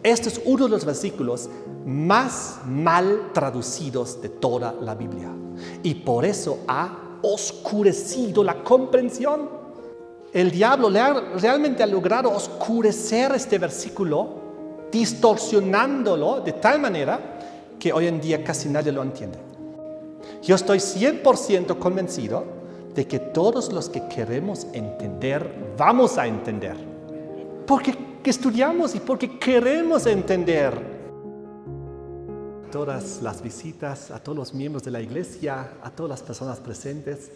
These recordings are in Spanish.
Este es uno de los versículos más mal traducidos de toda la Biblia. Y por eso ha oscurecido la comprensión. El diablo realmente ha logrado oscurecer este versículo, distorsionándolo de tal manera que hoy en día casi nadie lo entiende. Yo estoy 100% convencido de que todos los que queremos entender, vamos a entender. Porque estudiamos y porque queremos entender. Todas las visitas, a todos los miembros de la iglesia, a todas las personas presentes,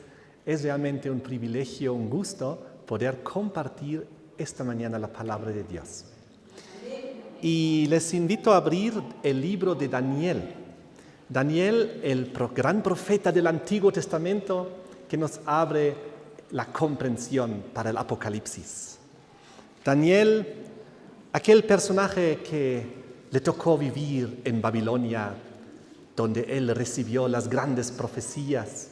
es realmente un privilegio, un gusto poder compartir esta mañana la palabra de Dios. Y les invito a abrir el libro de Daniel. Daniel, el gran profeta del Antiguo Testamento, que nos abre la comprensión para el Apocalipsis. Daniel, aquel personaje que le tocó vivir en Babilonia, donde él recibió las grandes profecías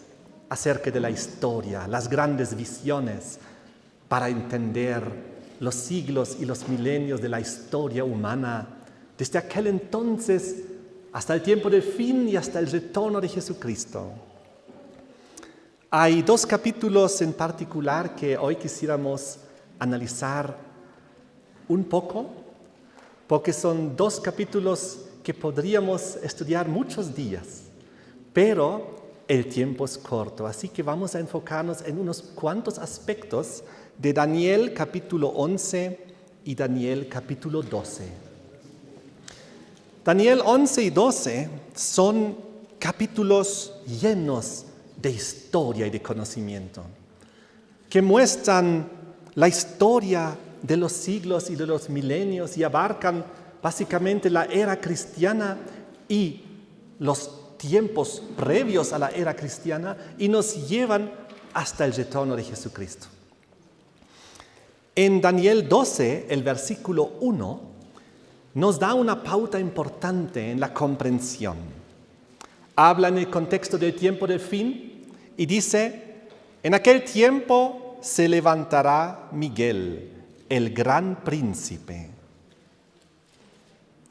acerca de la historia, las grandes visiones, para entender los siglos y los milenios de la historia humana, desde aquel entonces hasta el tiempo del fin y hasta el retorno de Jesucristo. Hay dos capítulos en particular que hoy quisiéramos analizar un poco, porque son dos capítulos que podríamos estudiar muchos días, pero el tiempo es corto, así que vamos a enfocarnos en unos cuantos aspectos de Daniel capítulo 11 y Daniel capítulo 12. Daniel 11 y 12 son capítulos llenos de historia y de conocimiento, que muestran la historia de los siglos y de los milenios y abarcan básicamente la era cristiana y los tiempos previos a la era cristiana y nos llevan hasta el retorno de Jesucristo. En Daniel 12, el versículo 1, nos da una pauta importante en la comprensión. Habla en el contexto del tiempo del fin y dice: en aquel tiempo se levantará Miguel, el gran príncipe,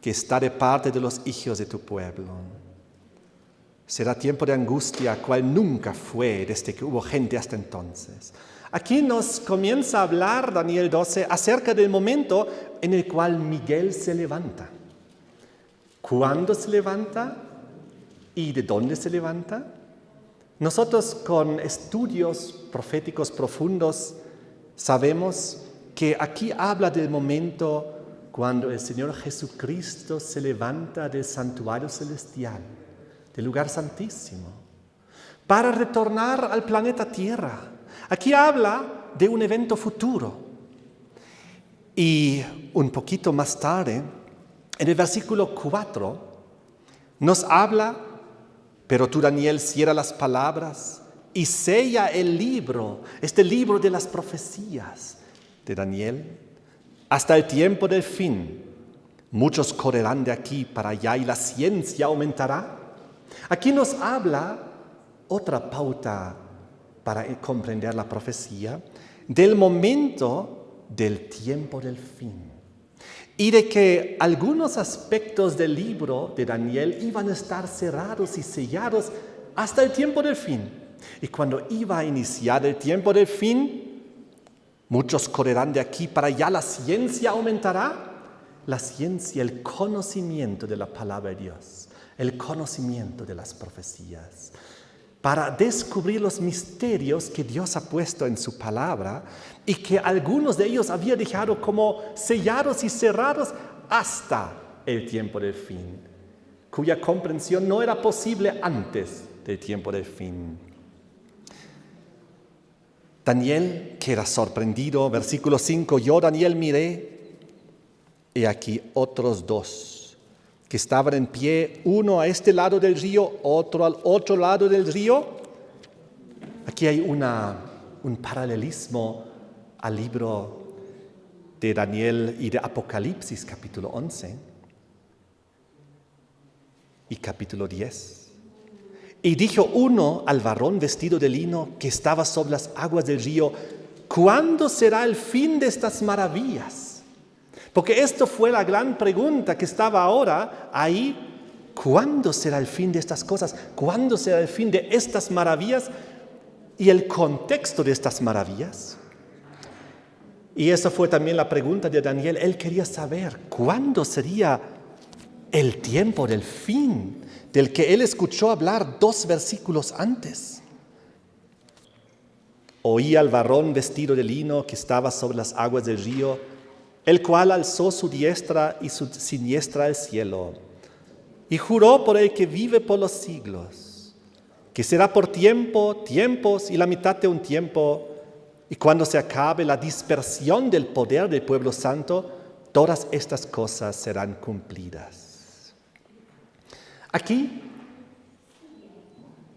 que está de parte de los hijos de tu pueblo. Será tiempo de angustia, cual nunca fue desde que hubo gente hasta entonces. Aquí nos comienza a hablar Daniel 12 acerca del momento en el cual Miguel se levanta. ¿Cuándo se levanta? ¿Y de dónde se levanta? Nosotros con estudios proféticos profundos sabemos que aquí habla del momento cuando el Señor Jesucristo se levanta del santuario celestial, del lugar santísimo, para retornar al planeta Tierra. Aquí habla de un evento futuro. Y un poquito más tarde, en el versículo 4, nos habla: pero tú, Daniel, cierra las palabras y sella el libro, este libro de las profecías de Daniel, hasta el tiempo del fin. Muchos correrán de aquí para allá y la ciencia aumentará. Aquí nos habla otra pauta para comprender la profecía del momento del tiempo del fin y de que algunos aspectos del libro de Daniel iban a estar cerrados y sellados hasta el tiempo del fin. Y cuando iba a iniciar el tiempo del fin, muchos correrán de aquí para allá, la ciencia aumentará. La ciencia, el conocimiento de la palabra de Dios, el conocimiento de las profecías, para descubrir los misterios que Dios ha puesto en su palabra y que algunos de ellos había dejado como sellados y cerrados hasta el tiempo del fin, cuya comprensión no era posible antes del tiempo del fin. Daniel queda sorprendido, versículo 5, yo, Daniel, miré, y aquí otros dos que estaban en pie, uno a este lado del río, otro al otro lado del río. Aquí hay un paralelismo al libro de Daniel y de Apocalipsis, capítulo 11 y capítulo 10. Y dijo uno al varón vestido de lino que estaba sobre las aguas del río: ¿cuándo será el fin de estas maravillas? Porque esto fue la gran pregunta que estaba ahora ahí. ¿Cuándo será el fin de estas cosas? ¿Cuándo será el fin de estas maravillas y el contexto de estas maravillas? Y esa fue también la pregunta de Daniel. Él quería saber cuándo sería el tiempo del fin del que él escuchó hablar 2 versículos antes. Oí al varón vestido de lino que estaba sobre las aguas del río, el cual alzó su diestra y su siniestra al cielo, y juró por el que vive por los siglos, que será por tiempos y la mitad de un tiempo, y cuando se acabe la dispersión del poder del pueblo santo, todas estas cosas serán cumplidas. Aquí,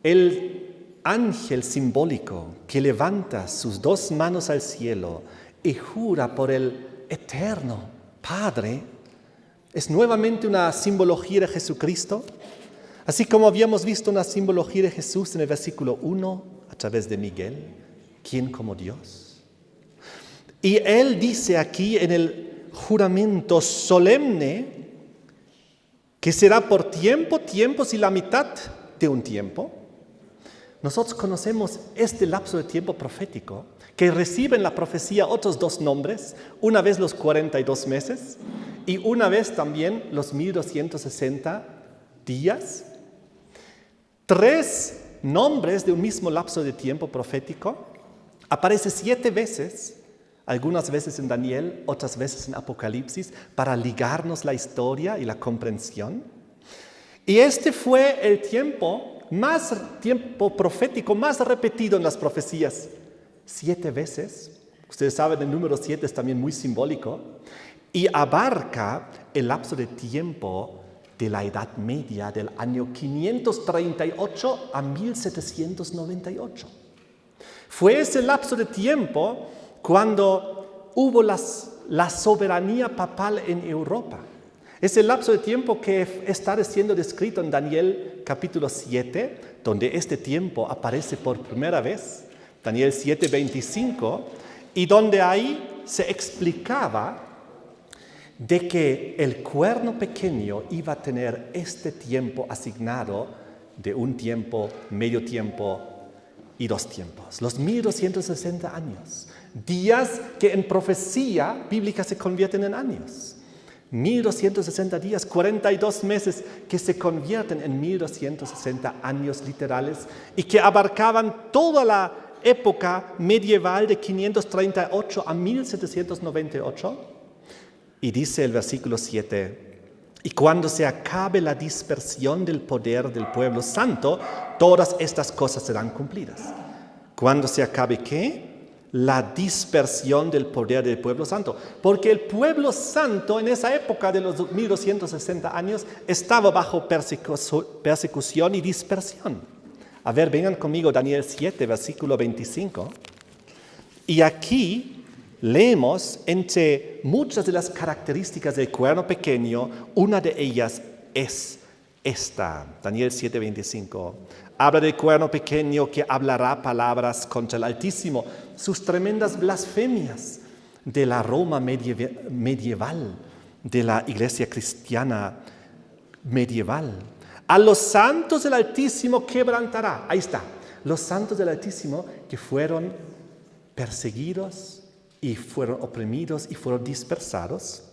el ángel simbólico que levanta sus 2 manos al cielo y jura por el eterno Padre, es nuevamente una simbología de Jesucristo, así como habíamos visto una simbología de Jesús en el versículo 1 a través de Miguel, ¿quién como Dios? Y él dice aquí en el juramento solemne que será por tiempos y la mitad de un tiempo. Nosotros conocemos este lapso de tiempo profético que recibe en la profecía otros 2 nombres, una vez los 42 meses y una vez también los 1260 días. 3 nombres de un mismo lapso de tiempo profético. Aparece 7 veces, algunas veces en Daniel, otras veces en Apocalipsis, para ligarnos la historia y la comprensión. Y este fue el tiempo profético más repetido en las profecías. 7 veces. Ustedes saben, el número 7 es también muy simbólico. Y abarca el lapso de tiempo de la Edad Media del año 538 a 1798. Fue ese lapso de tiempo cuando hubo la soberanía papal en Europa. Es el lapso de tiempo que está siendo descrito en Daniel capítulo 7, donde este tiempo aparece por primera vez, Daniel 7:25, y donde ahí se explicaba de que el cuerno pequeño iba a tener este tiempo asignado de un tiempo, medio tiempo y 2 tiempos, los 1260 años, días que en profecía bíblica se convierten en años. 1260 días, 42 meses que se convierten en 1260 años literales y que abarcaban toda la época medieval de 538 a 1798. Y dice el versículo 7, y cuando se acabe la dispersión del poder del pueblo santo, todas estas cosas serán cumplidas. ¿Cuándo se acabe qué? La dispersión del poder del pueblo santo. Porque el pueblo santo en esa época de los 1260 años estaba bajo persecución y dispersión. A ver, vengan conmigo, Daniel 7, versículo 25. Y aquí leemos entre muchas de las características del cuerno pequeño, una de ellas es esta. Daniel 7, 25. Habla del cuerno pequeño que hablará palabras contra el Altísimo, sus tremendas blasfemias de la Roma medieval, de la iglesia cristiana medieval. A los santos del Altísimo quebrantará. Ahí está. Los santos del Altísimo que fueron perseguidos y fueron oprimidos y fueron dispersados.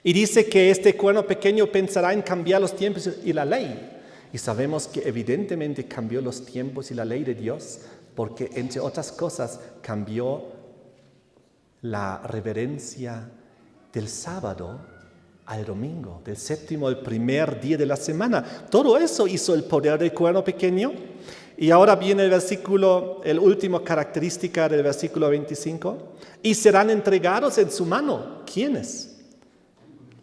Y dice que este cuerno pequeño pensará en cambiar los tiempos y la ley. Y sabemos que evidentemente cambió los tiempos y la ley de Dios, porque entre otras cosas cambió la reverencia del sábado al domingo, del séptimo al primer día de la semana. Todo eso hizo el poder del cuerno pequeño. Y ahora viene el versículo, el último característica del versículo 25. Y serán entregados en su mano. ¿Quiénes?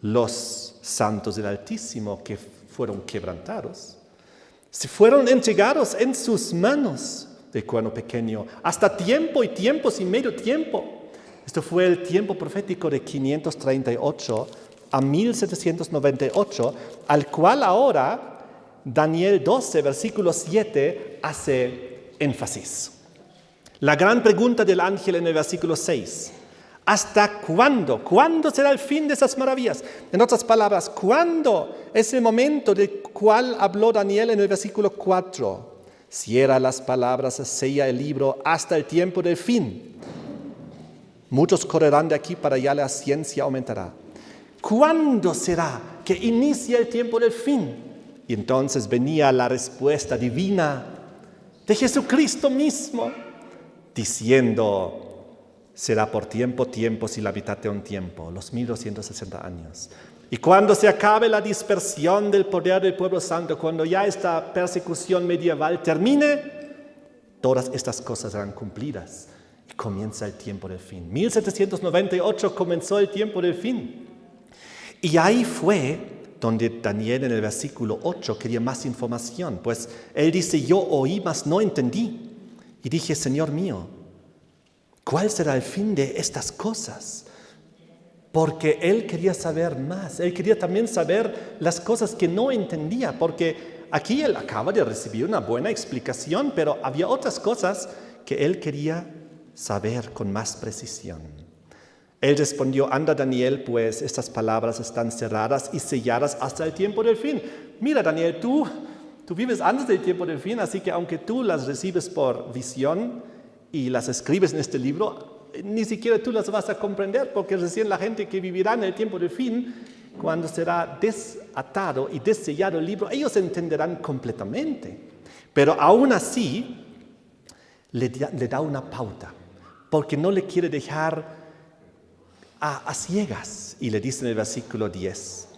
Los santos del Altísimo que fueron quebrantados. Se fueron entregados en sus manos del cuerno pequeño, hasta tiempo y tiempos y medio tiempo. Esto fue el tiempo profético de 538 a 1798, al cual ahora Daniel 12, versículo 7, hace énfasis. La gran pregunta del ángel en el versículo 6. ¿Hasta cuándo? ¿Cuándo será el fin de esas maravillas? En otras palabras, ¿cuándo es el momento del cual habló Daniel en el versículo 4? Cierra las palabras, sella el libro hasta el tiempo del fin. Muchos correrán de aquí para allá, la ciencia aumentará. ¿Cuándo será que inicia el tiempo del fin? Y entonces venía la respuesta divina de Jesucristo mismo, diciendo: será por tiempos y la mitad de un tiempo, los 1260 años. Y cuando se acabe la dispersión del poder del pueblo santo, cuando ya esta persecución medieval termine, todas estas cosas serán cumplidas y comienza el tiempo del fin. 1798 comenzó el tiempo del fin. Y ahí fue donde Daniel en el versículo 8 quería más información, pues él dice: yo oí, mas no entendí. Y dije: Señor mío, ¿cuál será el fin de estas cosas? Porque él quería saber más. Él quería también saber las cosas que no entendía. Porque aquí él acaba de recibir una buena explicación, pero había otras cosas que él quería saber con más precisión. Él respondió: anda, Daniel, pues estas palabras están cerradas y selladas hasta el tiempo del fin. Mira, Daniel, tú vives antes del tiempo del fin, así que aunque tú las recibes por visión y las escribes en este libro, ni siquiera tú las vas a comprender, porque recién la gente que vivirá en el tiempo del fin, cuando será desatado y desellado el libro, ellos entenderán completamente. Pero aún así, le da una pauta, porque no le quiere dejar a ciegas. Y le dice en el versículo 10,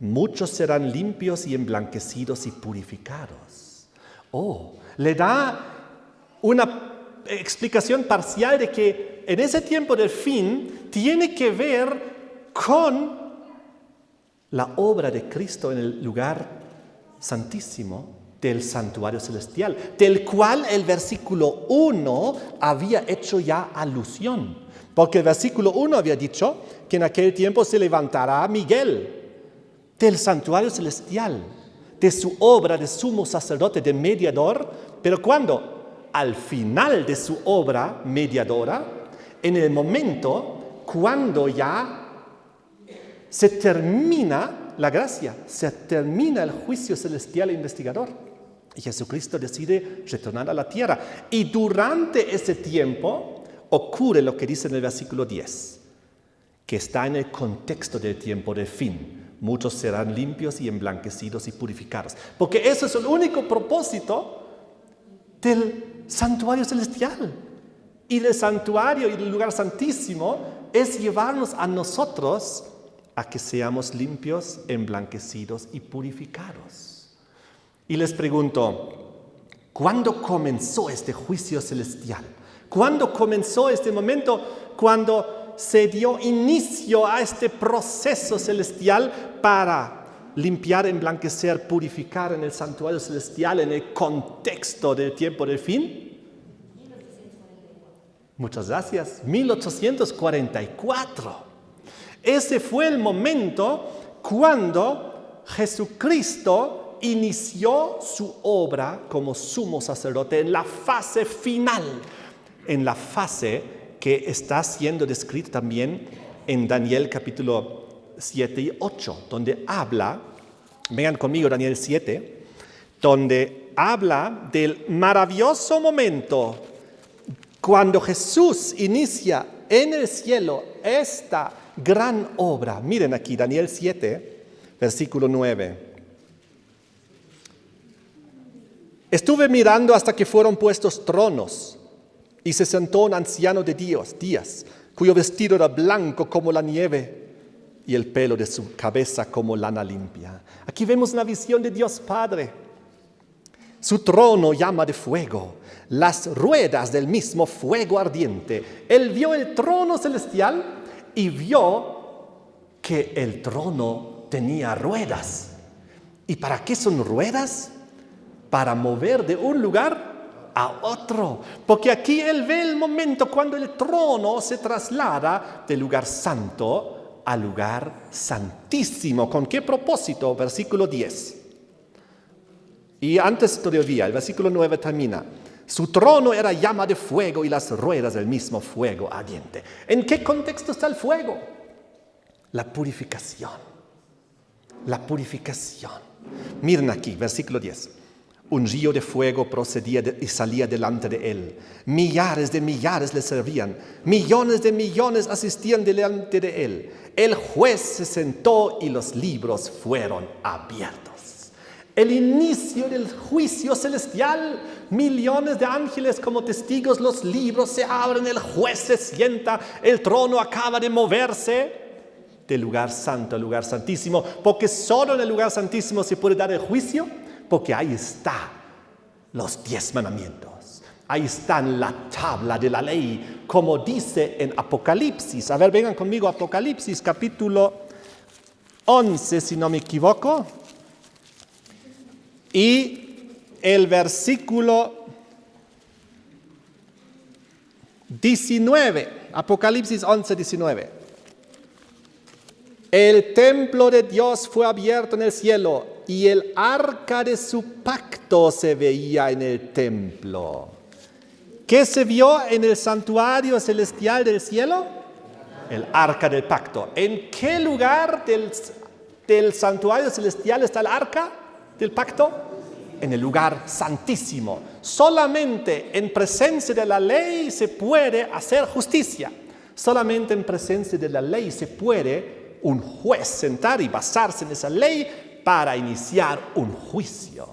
muchos serán limpios y emblanquecidos y purificados. Le da una explicación parcial de que en ese tiempo del fin tiene que ver con la obra de Cristo en el lugar santísimo del santuario celestial, del cual el versículo 1 había hecho ya alusión. Porque el versículo 1 había dicho que en aquel tiempo se levantará Miguel del santuario celestial, de su obra de sumo sacerdote, de mediador. Pero ¿cuándo? Al final de su obra mediadora, en el momento cuando ya se termina la gracia, se termina el juicio celestial e investigador. Y Jesucristo decide retornar a la tierra. Y durante ese tiempo ocurre lo que dice en el versículo 10, que está en el contexto del tiempo del fin. Muchos serán limpios y emblanquecidos y purificados. Porque eso es el único propósito del santuario celestial. Y del santuario y del lugar santísimo es llevarnos a nosotros a que seamos limpios, emblanquecidos y purificados. Y les pregunto, ¿cuándo comenzó este juicio celestial? ¿Cuándo comenzó este momento cuando se dio inicio a este proceso celestial para limpiar, emblanquecer, purificar en el santuario celestial en el contexto del tiempo del fin? Muchas gracias. 1844. Ese fue el momento cuando Jesucristo inició su obra como sumo sacerdote en la fase final, en la fase que está siendo descrita también en Daniel capítulo 7 y 8, donde habla, vengan conmigo Daniel 7, donde habla del maravilloso momento cuando Jesús inicia en el cielo esta gran obra. Miren aquí, Daniel 7, versículo 9. Estuve mirando hasta que fueron puestos tronos y se sentó un anciano de días, cuyo vestido era blanco como la nieve y el pelo de su cabeza como lana limpia. Aquí vemos una visión de Dios Padre. Su trono llama de fuego, las ruedas del mismo fuego ardiente. Él vio el trono celestial y vio que el trono tenía ruedas. ¿Y para qué son ruedas? Para mover de un lugar a otro. Porque aquí él ve el momento cuando el trono se traslada del lugar santo al lugar santísimo. ¿Con qué propósito? Versículo 10. Y antes todavía, el versículo 9 termina. Su trono era llama de fuego y las ruedas del mismo fuego ardiente. ¿En qué contexto está el fuego? La purificación. La purificación. Miren aquí, versículo 10. Un río de fuego procedía y salía delante de él. Millares de millares le servían. Millones de millones asistían delante de él. El juez se sentó y los libros fueron abiertos. El inicio del juicio celestial. Millones de ángeles como testigos. Los libros se abren. El juez se sienta. El trono acaba de moverse del lugar santo al lugar santísimo. Porque solo en el lugar santísimo se puede dar el juicio. Porque ahí está los 10 mandamientos. Ahí está en la tabla de la ley, como dice en Apocalipsis. A ver, vengan conmigo a Apocalipsis, capítulo 11, si no me equivoco. Y el versículo 19. Apocalipsis 11, 19. El templo de Dios fue abierto en el cielo y el arca de su pacto se veía en el templo. ¿Qué se vio en el santuario celestial del cielo? El arca del pacto. ¿En qué lugar del santuario celestial está el arca del pacto? En el lugar santísimo. Solamente en presencia de la ley se puede hacer justicia. Solamente en presencia de la ley se puede un juez sentar y basarse en esa ley para iniciar un juicio.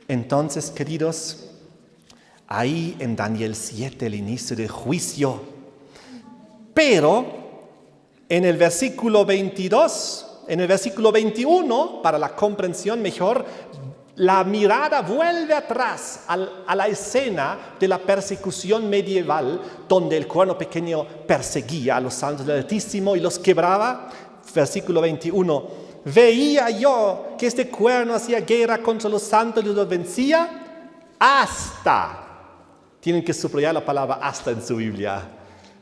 Entonces, queridos, ahí en Daniel 7 el inicio del juicio. Pero en el versículo 22, en el versículo 21, para la comprensión mejor, la mirada vuelve atrás a la escena de la persecución medieval, donde el cuerno pequeño perseguía a los santos del Altísimo y los quebraba. Versículo 21. Veía yo que este cuerno hacía guerra contra los santos y los vencía hasta. Tienen que subrayar la palabra hasta en su Biblia.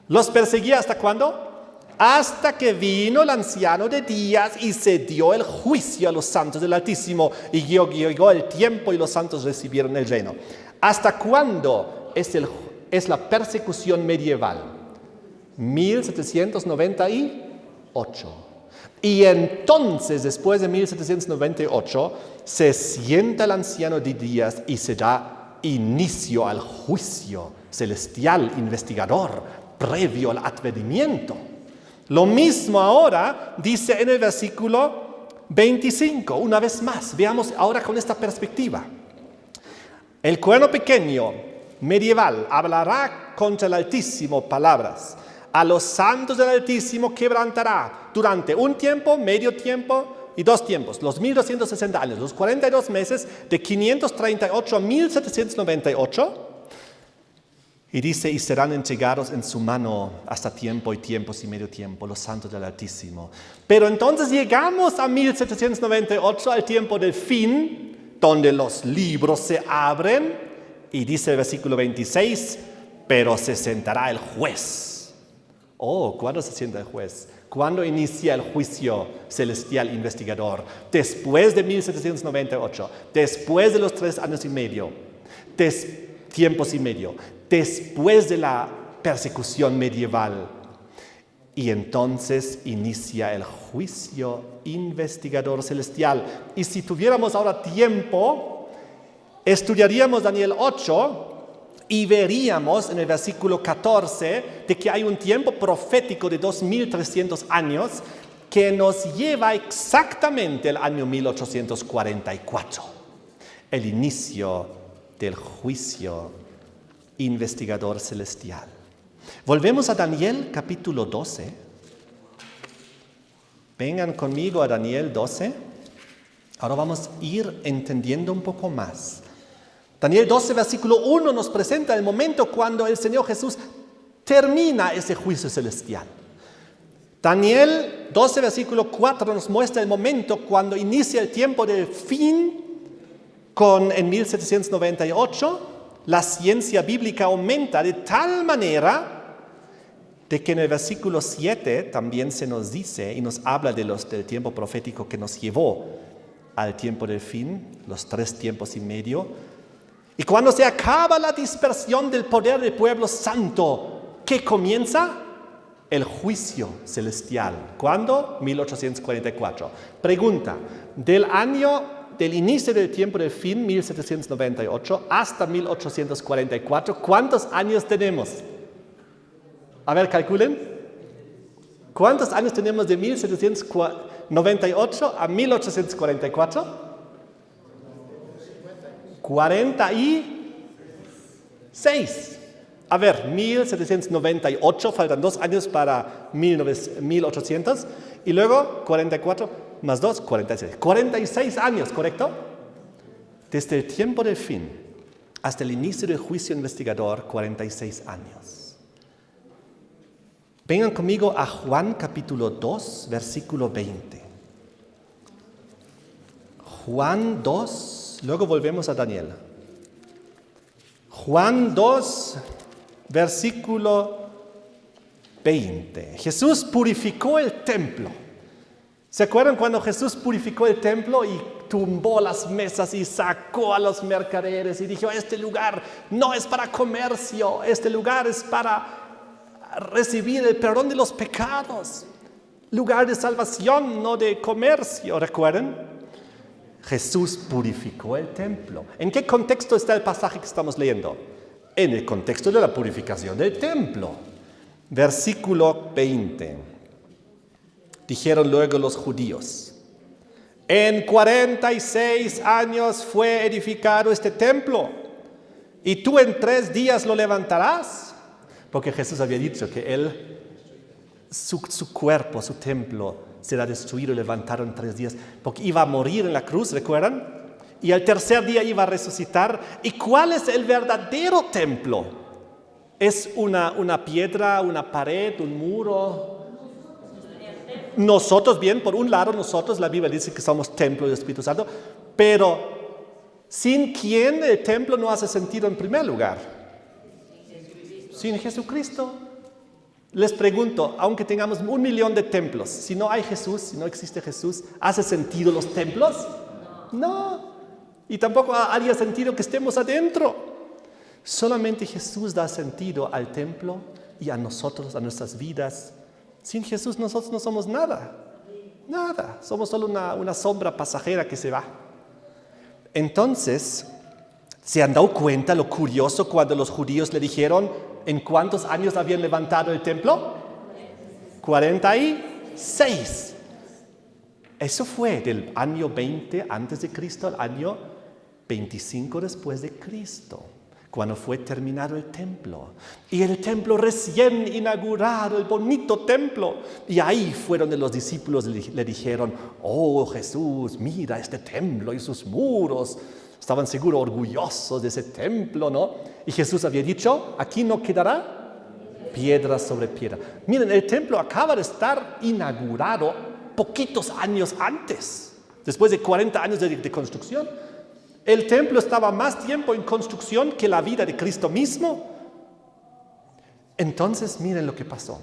¿Los perseguía hasta cuándo? Hasta que vino el anciano de días y se dio el juicio a los santos del Altísimo y llegó el tiempo y los santos recibieron el reino. ¿Hasta cuándo es la persecución medieval? 1798. Y entonces, después de 1798, se sienta el anciano de días y se da inicio al juicio celestial investigador previo al advenimiento. Lo mismo ahora dice en el versículo 25, una vez más. Veamos ahora con esta perspectiva. El cuerno pequeño medieval hablará contra el Altísimo palabras. A los santos del Altísimo quebrantará durante un tiempo, medio tiempo y 2 tiempos. Los 1260 años, los 42 meses de 538 a 1798. Y dice, y serán entregados en su mano hasta tiempo y tiempos y medio tiempo, los santos del Altísimo. Pero entonces llegamos a 1798, al tiempo del fin, donde los libros se abren, y dice el versículo 26, pero se sentará el juez. Oh, ¿cuándo se sienta el juez? ¿Cuándo inicia el juicio celestial investigador? Después de 1798, después de los 3 años y medio, tiempos y medio, después de la persecución medieval. Y entonces inicia el juicio investigador celestial. Y si tuviéramos ahora tiempo, estudiaríamos Daniel 8 y veríamos en el versículo 14 de que hay un tiempo profético de 2300 años que nos lleva exactamente al año 1844, el inicio del juicio investigador celestial. Volvemos a Daniel capítulo 12. Vengan conmigo a Daniel 12. Ahora vamos a ir entendiendo un poco más. Daniel 12, versículo 1 nos presenta el momento cuando el Señor Jesús termina ese juicio celestial. Daniel 12, versículo 4 nos muestra el momento cuando inicia el tiempo del fin en 1798. La ciencia bíblica aumenta de tal manera de que en el versículo 7 también se nos dice y nos habla del tiempo profético que nos llevó al tiempo del fin, los 3 tiempos y medio. Y cuando se acaba la dispersión del poder del pueblo santo, ¿qué comienza? El juicio celestial. ¿Cuándo? 1844. Pregunta, del inicio del tiempo del fin, 1798, hasta 1844, ¿cuántos años tenemos? A ver, calculen. ¿Cuántos años tenemos de 1798 a 1844? 46. A ver, 1798, faltan 2 años para 1800, y luego 44 más 2, 46. 46 años, ¿correcto? Desde el tiempo del fin hasta el inicio del juicio investigador, 46 años. Vengan conmigo a Juan capítulo 2, versículo 20. Juan 2, luego volvemos a Daniel. Juan 2, versículo 20. Jesús purificó el templo. ¿Se acuerdan cuando Jesús purificó el templo y tumbó las mesas y sacó a los mercaderes y dijo, este lugar no es para comercio, este lugar es para recibir el perdón de los pecados, lugar de salvación, no de comercio? ¿Recuerdan? Jesús purificó el templo. ¿En qué contexto está el pasaje que estamos leyendo? En el contexto de la purificación del templo. Versículo 20. Dijeron luego los judíos, en 46 años fue edificado este templo, y tú en 3 días lo levantarás. Porque Jesús había dicho que su cuerpo, su templo, será destruido y levantado en 3 días, porque iba a morir en la cruz, ¿recuerdan? Y al tercer día iba a resucitar. ¿Y cuál es el verdadero templo? ¿Es una piedra, una pared, un muro? Nosotros, bien, por un lado nosotros, la Biblia dice que somos templo del Espíritu Santo, pero ¿sin quién el templo no hace sentido en primer lugar? Sin Jesucristo. Les pregunto, aunque tengamos 1 millón de templos, si no hay Jesús, si no existe Jesús, ¿hace sentido los templos? No. Y tampoco haría sentido que estemos adentro. Solamente Jesús da sentido al templo y a nosotros, a nuestras vidas. Sin Jesús nosotros no somos nada. Nada. Somos solo una sombra pasajera que se va. Entonces, ¿se han dado cuenta lo curioso cuando los judíos le dijeron en cuántos años habían levantado el templo? 46. Eso fue del año 20 antes de Cristo al año 25 después de Cristo, cuando fue terminado el templo. Y el templo recién inaugurado, el bonito templo. Y ahí fue donde los discípulos le dijeron, oh Jesús, mira este templo y sus muros. Estaban seguro orgullosos de ese templo, ¿no? Y Jesús había dicho, aquí no quedará piedra sobre piedra. Miren, el templo acaba de estar inaugurado poquitos años antes, después de 40 años de construcción. El templo estaba más tiempo en construcción que la vida de Cristo mismo. Entonces, miren lo que pasó.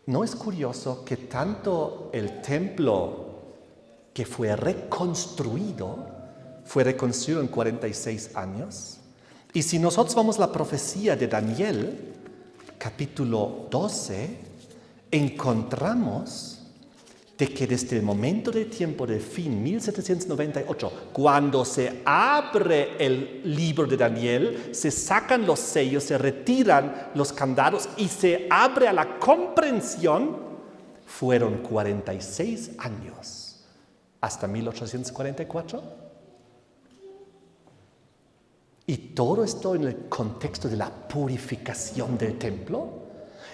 ¿No es curioso que tanto el templo que fue reconstruido en 46 años? Y si nosotros vamos a la profecía de Daniel, capítulo 12, encontramos de que desde el momento del tiempo del fin, 1798, cuando se abre el libro de Daniel, se sacan los sellos, se retiran los candados y se abre a la comprensión, fueron 46 años hasta 1844. Y todo esto en el contexto de la purificación del templo.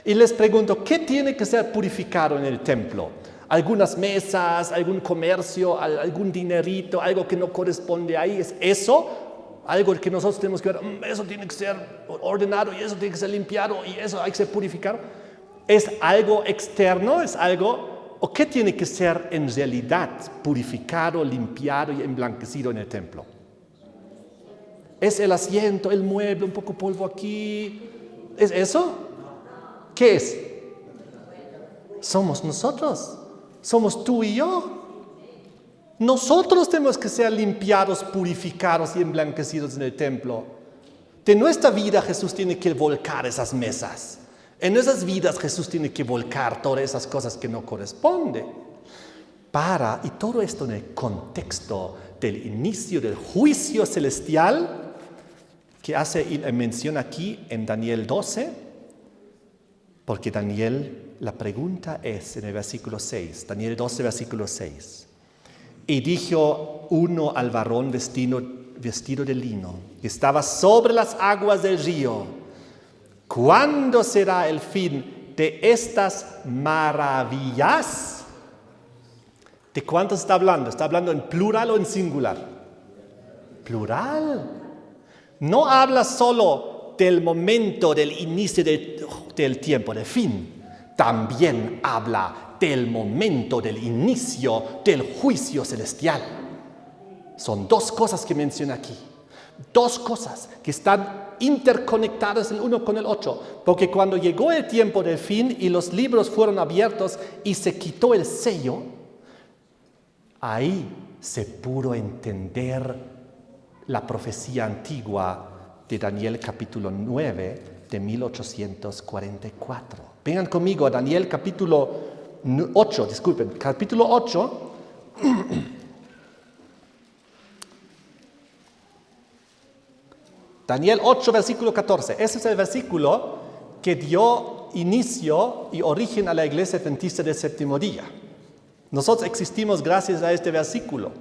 Y les pregunto, ¿qué tiene que ser purificado en el templo? Algunas mesas, algún comercio, algún dinerito, algo que no corresponde ahí. ¿Es eso? Algo que nosotros tenemos que ver, eso tiene que ser ordenado y eso tiene que ser limpiado y eso hay que ser purificado. ¿Es algo externo? ¿Es algo? ¿O qué tiene que ser en realidad purificado, limpiado y emblanquecido en el templo? ¿Es el asiento, el mueble, un poco polvo aquí? ¿Es eso? ¿Qué es? Somos nosotros. Somos tú y yo. Nosotros tenemos que ser limpiados, purificados y emblanquecidos en el templo. De nuestra vida Jesús tiene que volcar esas mesas. En esas vidas Jesús tiene que volcar todas esas cosas que no corresponden. Y todo esto en el contexto del inicio del juicio celestial que hace mención aquí en Daniel 12, porque la pregunta es en el versículo 6, Daniel 12, versículo 6. Y dijo uno al varón vestido de lino, que estaba sobre las aguas del río: ¿cuándo será el fin de estas maravillas? ¿De cuánto está hablando? ¿Está hablando en plural o en singular? Plural. No habla solo del momento, del inicio del tiempo, del fin. También habla del momento, del inicio del juicio celestial. Son dos cosas que menciona aquí. Dos cosas que están interconectadas el uno con el otro. Porque cuando llegó el tiempo del fin y los libros fueron abiertos y se quitó el sello, ahí se pudo entender la profecía antigua de Daniel capítulo 9 de 1844. Vengan conmigo a Daniel capítulo 8, capítulo 8. Daniel 8, versículo 14. Ese es el versículo que dio inicio y origen a la iglesia adventista del séptimo día. Nosotros existimos gracias a este versículo.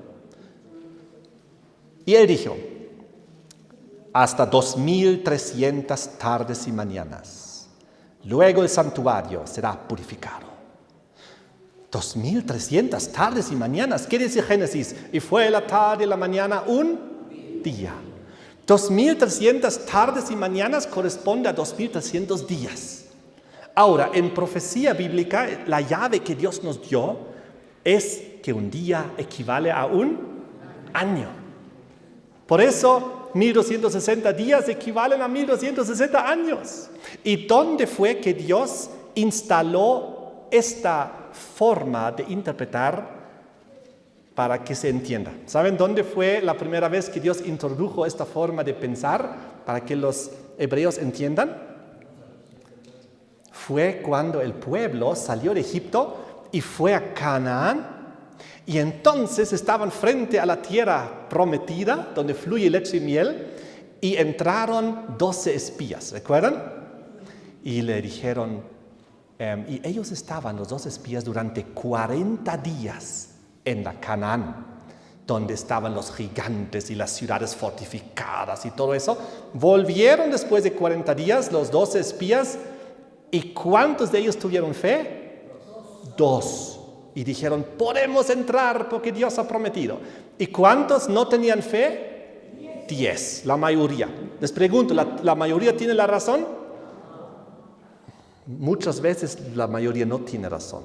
Y él dijo: hasta 2300 tardes y mañanas. Luego el santuario será purificado. 2300 tardes y mañanas. ¿Qué dice Génesis? Y fue la tarde y la mañana un día. 2300 tardes y mañanas corresponde a 2300 días. Ahora, en profecía bíblica, la llave que Dios nos dio es que un día equivale a un año. Por eso, 1260 días equivalen a 1260 años. ¿Y dónde fue que Dios instaló esta forma de interpretar para que se entienda? ¿Saben dónde fue la primera vez que Dios introdujo esta forma de pensar para que los hebreos entiendan? Fue cuando el pueblo salió de Egipto y fue a Canaán. Y entonces estaban frente a la tierra prometida, donde fluye leche y miel, y entraron 12 espías, ¿recuerdan? Y le dijeron, y ellos estaban, los 12 espías, durante 40 días en la Canaán, donde estaban los gigantes y las ciudades fortificadas y todo eso. Volvieron después de 40 días los 12 espías, ¿y cuántos de ellos tuvieron fe? 2. Y dijeron, podemos entrar porque Dios ha prometido. ¿Y cuántos no tenían fe? 10, la mayoría. Les pregunto, ¿la mayoría tiene la razón? Muchas veces la mayoría no tiene razón.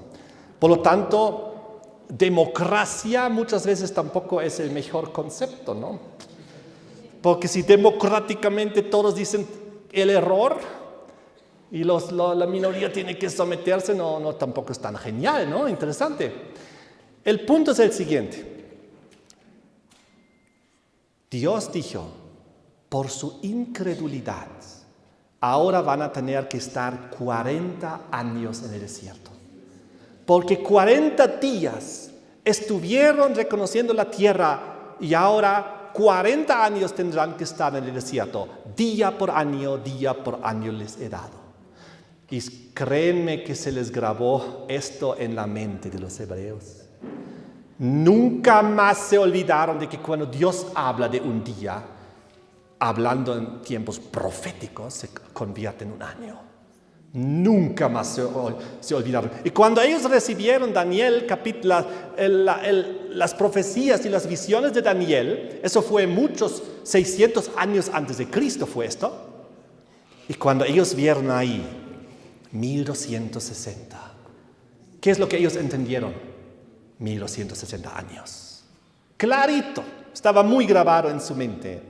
Por lo tanto, democracia muchas veces tampoco es el mejor concepto, ¿no? Porque si democráticamente todos dicen el error y la minoría tiene que someterse, no, tampoco es tan genial, ¿no? Interesante. El punto es el siguiente. Dios dijo, por su incredulidad, ahora van a tener que estar 40 años en el desierto. Porque 40 días estuvieron reconociendo la tierra y ahora 40 años tendrán que estar en el desierto. Día por año les he dado. Y créanme que se les grabó esto en la mente de los hebreos. Nunca más se olvidaron de que cuando Dios habla de un día, hablando en tiempos proféticos, se convierte en un año. Nunca más se olvidaron. Y cuando ellos recibieron Daniel, las profecías y las visiones de Daniel, eso fue 600 años antes de Cristo fue esto. Y cuando ellos vieron ahí 1260, ¿qué es lo que ellos entendieron? 1260 años. Clarito, estaba muy grabado en su mente.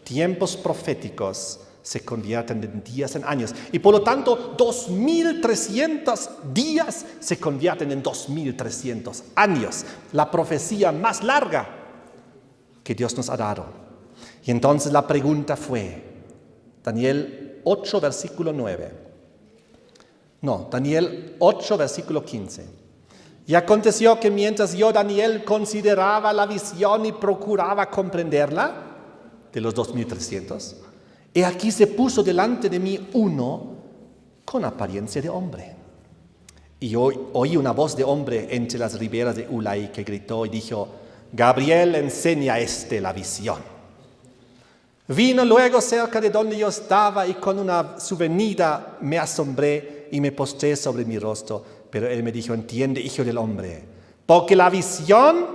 Tiempos proféticos se convierten en días en años. Y por lo tanto, 2300 días se convierten en 2300 años. La profecía más larga que Dios nos ha dado. Y entonces la pregunta fue, Daniel 8, versículo 9. No, Daniel 8, versículo 15. Y aconteció que mientras yo, Daniel, consideraba la visión y procuraba comprenderla, de los 2300, y aquí se puso delante de mí uno con apariencia de hombre. Y yo oí una voz de hombre entre las riberas de Ulai que gritó y dijo, Gabriel, enseña a la visión. Vino luego cerca de donde yo estaba y con su venida me asombré y me postré sobre mi rostro. Pero él me dijo, entiende, hijo del hombre, porque la visión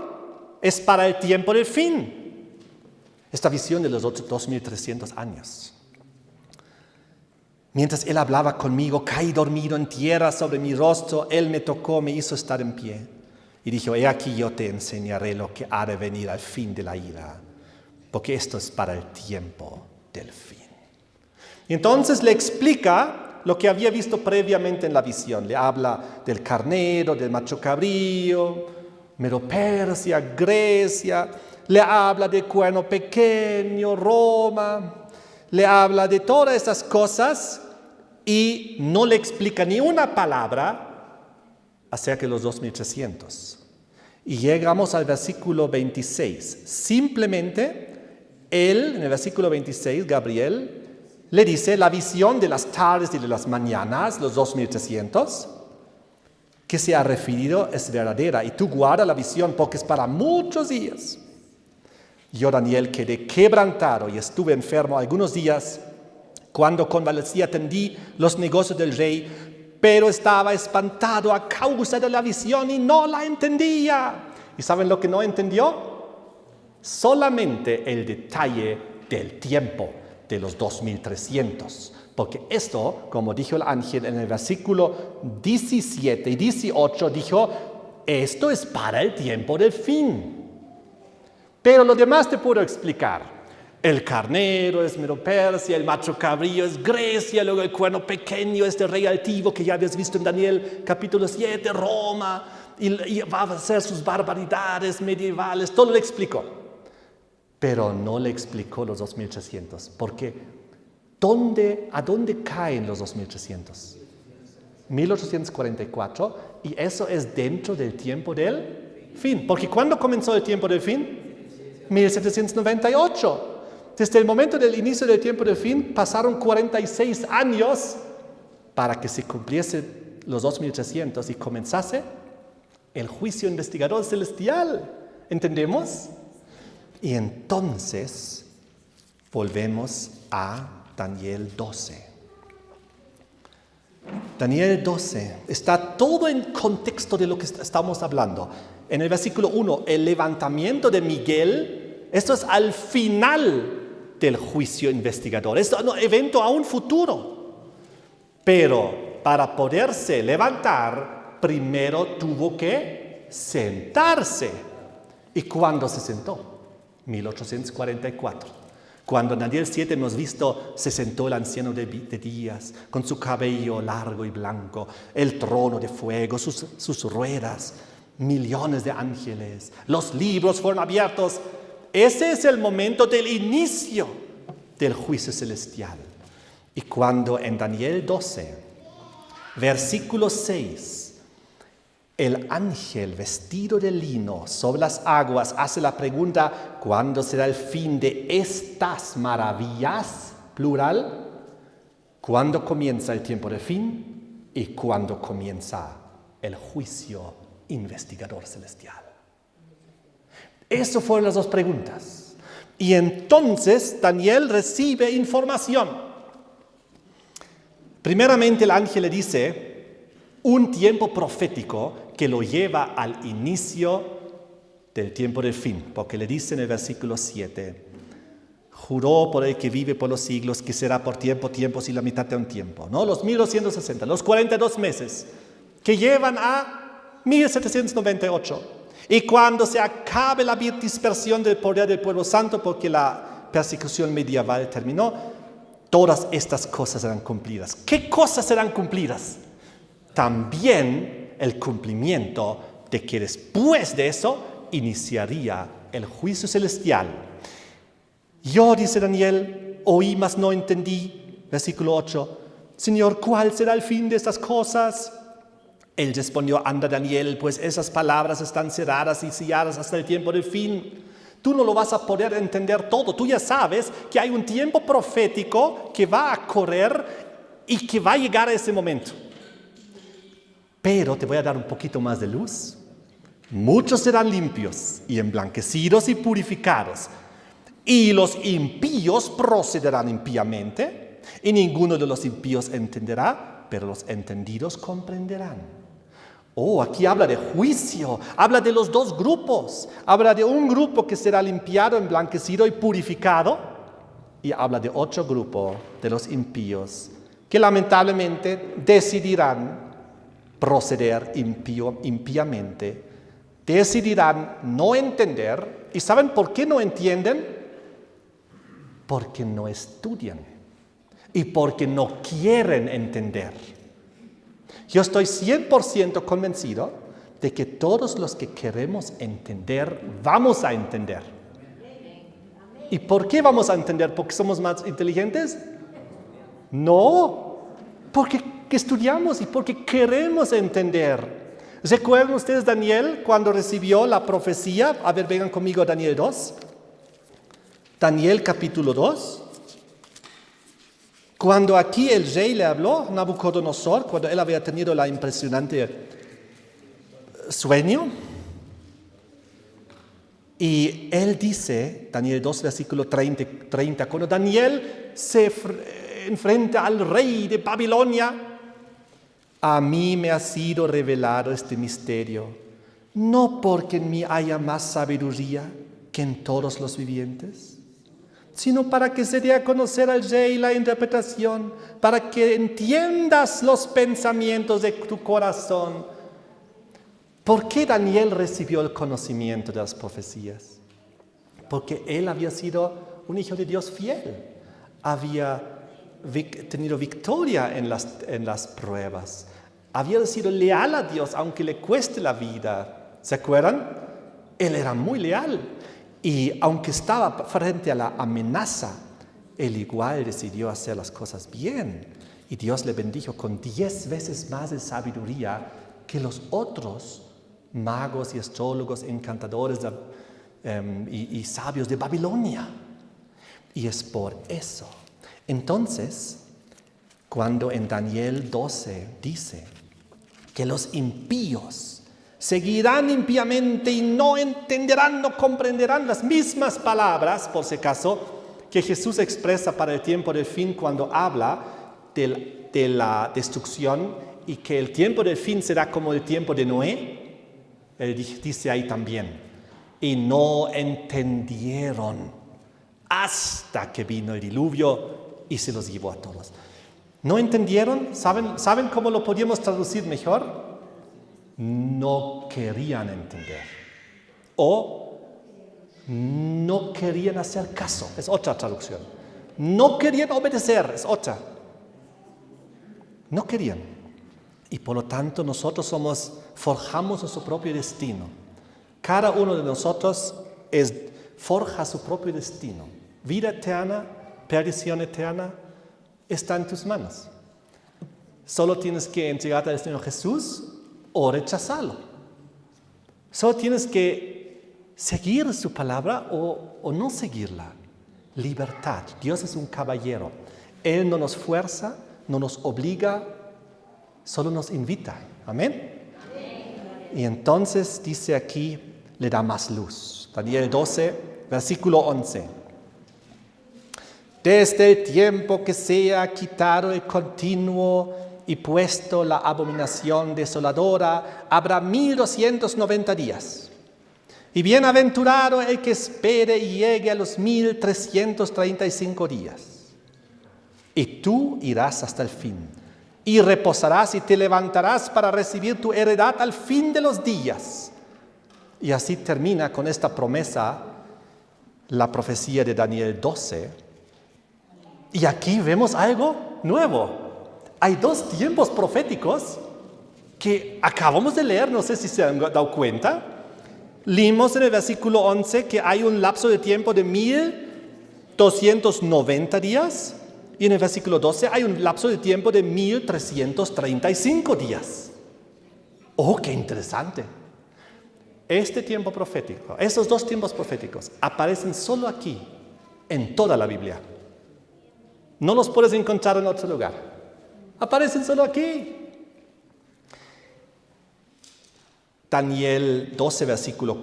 es para el tiempo del fin. Esta visión de los 2300 años. Mientras él hablaba conmigo, caí dormido en tierra sobre mi rostro, él me tocó, me hizo estar en pie. Y dijo, he aquí yo te enseñaré lo que ha de venir al fin de la ira, porque esto es para el tiempo del fin. Y entonces le explica lo que había visto previamente en la visión. Le habla del carnero, del macho cabrío, Medo-Persia, Grecia. Le habla del cuerno pequeño, Roma. Le habla de todas esas cosas y no le explica ni una palabra acerca de los 2300. Y llegamos al versículo 26. Simplemente él, en el versículo 26, Gabriel, le dice la visión de las tardes y de las mañanas, los 2300, que se ha referido es verdadera. Y tú guarda la visión porque es para muchos días. Yo, Daniel, quedé quebrantado y estuve enfermo algunos días. Cuando convalescí atendí los negocios del rey, pero estaba espantado a causa de la visión y no la entendía. ¿Y saben lo que no entendió? Solamente el detalle del tiempo de los 2300. Porque esto, como dijo el ángel en el versículo 17 y 18, dijo, esto es para el tiempo del fin. Pero lo demás te puedo explicar. El carnero es Medo-Persia, el macho cabrío es Grecia, luego el cuerno pequeño es el rey altivo que ya habías visto en Daniel capítulo 7, Roma, y va a hacer sus barbaridades medievales, todo le explicó. Pero no le explicó los 2300, porque ¿a dónde caen los 2300? 1844, y eso es dentro del tiempo del fin. Porque ¿cuándo comenzó el tiempo del fin? 1798. Desde el momento del inicio del tiempo del fin pasaron 46 años para que se cumpliese los 2300 y comenzase el juicio investigador celestial. ¿Entendemos? Y entonces volvemos a Daniel 12. Daniel 12 está todo en contexto de lo que estamos hablando. En el versículo 1, el levantamiento de Miguel, esto es al final del juicio investigador. Esto es un evento aún futuro. Pero para poderse levantar, primero tuvo que sentarse. ¿Y cuándo se sentó? 1844. Cuando en Daniel 7 hemos visto, se sentó el anciano de días, con su cabello largo y blanco, el trono de fuego, sus ruedas, millones de ángeles, los libros fueron abiertos. Ese es el momento del inicio del juicio celestial. Y cuando en Daniel 12, versículo 6, el ángel vestido de lino sobre las aguas hace la pregunta, ¿cuándo será el fin de estas maravillas? Plural. ¿Cuándo comienza el tiempo del fin? ¿Y cuándo comienza el juicio investigador celestial? Esas fueron las dos preguntas. Y entonces Daniel recibe información. Primeramente el ángel le dice un tiempo profético que lo lleva al inicio del tiempo del fin, porque le dice en el versículo 7, juró por el que vive por los siglos que será por tiempos y la mitad de un tiempo, ¿no? Los 1260, los 42 meses que llevan a 1798. Y cuando se acabe la dispersión del poder del pueblo santo, porque la persecución medieval terminó, todas estas cosas serán cumplidas. ¿Qué cosas serán cumplidas? También el cumplimiento de que después de eso iniciaría el juicio celestial. Yo, dice Daniel, oí, mas no entendí. Versículo 8. Señor, ¿cuál será el fin de estas cosas? Él respondió, anda Daniel, pues esas palabras están cerradas y selladas hasta el tiempo del fin. Tú no lo vas a poder entender todo. Tú ya sabes que hay un tiempo profético que va a correr y que va a llegar a ese momento. Pero te voy a dar un poquito más de luz. Muchos serán limpios y emblanquecidos y purificados. Y los impíos procederán impíamente. Y ninguno de los impíos entenderá, pero los entendidos comprenderán. Oh, aquí habla de juicio, habla de los dos grupos, habla de un grupo que será limpiado, emblanquecido y purificado, y habla de otro grupo, de los impíos, que lamentablemente decidirán proceder impíamente, decidirán no entender. ¿Y saben por qué no entienden? Porque no estudian y porque no quieren entender. Yo estoy 100% convencido de que todos los que queremos entender, vamos a entender. ¿Y por qué vamos a entender? ¿Porque somos más inteligentes? No, porque estudiamos y porque queremos entender. ¿Recuerdan ustedes Daniel cuando recibió la profecía? A ver, vengan conmigo a Daniel 2. Daniel capítulo 2. Cuando aquí el rey le habló, Nabucodonosor, cuando él había tenido la impresionante sueño, y él dice, Daniel 2, versículo 30, cuando Daniel se enfrenta al rey de Babilonia, a mí me ha sido revelado este misterio, no porque en mí haya más sabiduría que en todos los vivientes, sino para que se dé a conocer al rey la interpretación, para que entiendas los pensamientos de tu corazón. ¿Por qué Daniel recibió el conocimiento de las profecías? Porque él había sido un hijo de Dios fiel, había tenido victoria en las pruebas, había sido leal a Dios aunque le cueste la vida. ¿Se acuerdan? Él era muy leal. Y aunque estaba frente a la amenaza, él igual decidió hacer las cosas bien. Y Dios le bendijo con 10 veces más de sabiduría que los otros magos y astrólogos, encantadores y sabios de Babilonia. Y es por eso. Entonces, cuando en Daniel 12 dice que los impíos seguirán impíamente y no entenderán, no comprenderán las mismas palabras, por si acaso, que Jesús expresa para el tiempo del fin cuando habla de la destrucción y que el tiempo del fin será como el tiempo de Noé. Él dice ahí también, y no entendieron hasta que vino el diluvio y se los llevó a todos. ¿No entendieron? ¿Saben cómo lo podríamos traducir mejor? No querían entender o no querían hacer caso, es otra traducción. No querían obedecer, es otra. No querían. Y por lo tanto nosotros forjamos nuestro propio destino. Cada uno de nosotros forja su propio destino. Vida eterna, perdición eterna, está en tus manos. Solo tienes que entregarte al Señor Jesús o rechazarlo. Solo tienes que seguir su palabra o no seguirla. Libertad. Dios es un caballero. Él no nos fuerza, no nos obliga, solo nos invita. Amén. Y entonces dice aquí, le da más luz. Daniel 12, versículo 11. Desde el tiempo que sea quitado el continuo y puesto la abominación desoladora, habrá 1290 días. Y bienaventurado el que espere y llegue a los 1335 días. Y tú irás hasta el fin, y reposarás y te levantarás para recibir tu heredad al fin de los días. Y así termina con esta promesa la profecía de Daniel 12, Y aquí vemos algo nuevo. Hay dos tiempos proféticos que acabamos de leer, no sé si se han dado cuenta. Leímos en el versículo 11 que hay un lapso de tiempo de 1290 días y en el versículo 12 hay un lapso de tiempo de 1335 días. ¡Oh, qué interesante! Este tiempo profético, esos dos tiempos proféticos aparecen solo aquí, en toda la Biblia. No los puedes encontrar en otro lugar. Aparecen solo aquí. Daniel 12, versículo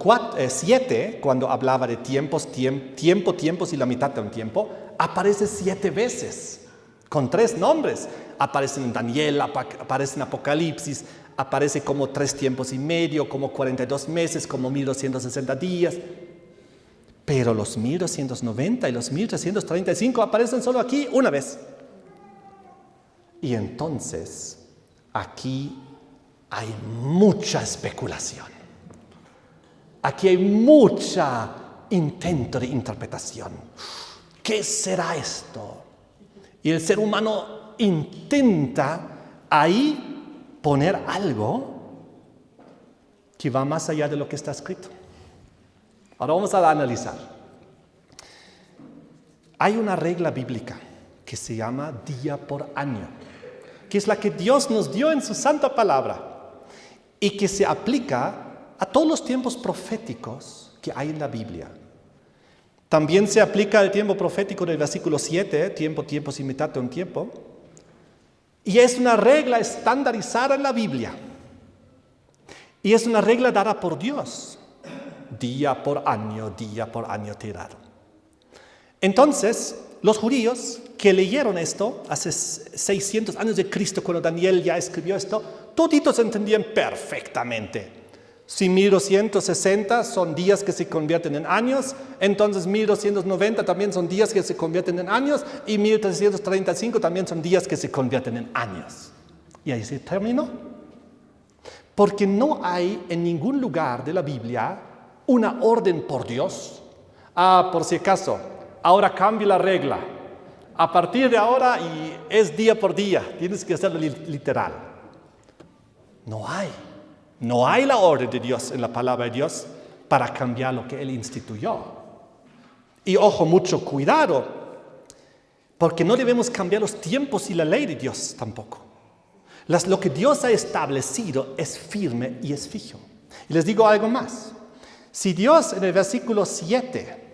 7, cuando hablaba de tiempos y la mitad de un tiempo, aparece 7 veces, con 3 nombres. Aparece en Daniel, aparece en Apocalipsis, aparece como 3 tiempos y medio, como 42 meses, como 1260 días. Pero los 1290 y los 1335 aparecen solo aquí una vez. Y entonces, aquí hay mucha especulación. Aquí hay mucho intento de interpretación. ¿Qué será esto? Y el ser humano intenta ahí poner algo que va más allá de lo que está escrito. Ahora vamos a analizar. Hay una regla bíblica que se llama día por año, que es la que Dios nos dio en su santa palabra y que se aplica a todos los tiempos proféticos que hay en la Biblia. También se aplica al tiempo profético del versículo 7, tiempos y mitad de un tiempo. Y es una regla estandarizada en la Biblia. Y es una regla dada por Dios. Día por año tirado. Entonces, los judíos que leyeron esto hace 600 años de Cristo, cuando Daniel ya escribió esto, toditos entendían perfectamente. Si 1260 son días que se convierten en años, entonces 1290 también son días que se convierten en años y 1335 también son días que se convierten en años. Y ahí se terminó. Porque no hay en ningún lugar de la Biblia una orden por Dios. Por si acaso, ahora cambia la regla. A partir de ahora y es día por día, tienes que hacerlo literal. No hay la orden de Dios en la palabra de Dios para cambiar lo que Él instituyó. Y ojo, mucho cuidado, porque no debemos cambiar los tiempos y la ley de Dios tampoco. Lo que Dios ha establecido es firme y es fijo. Y les digo algo más. Si Dios en el versículo 7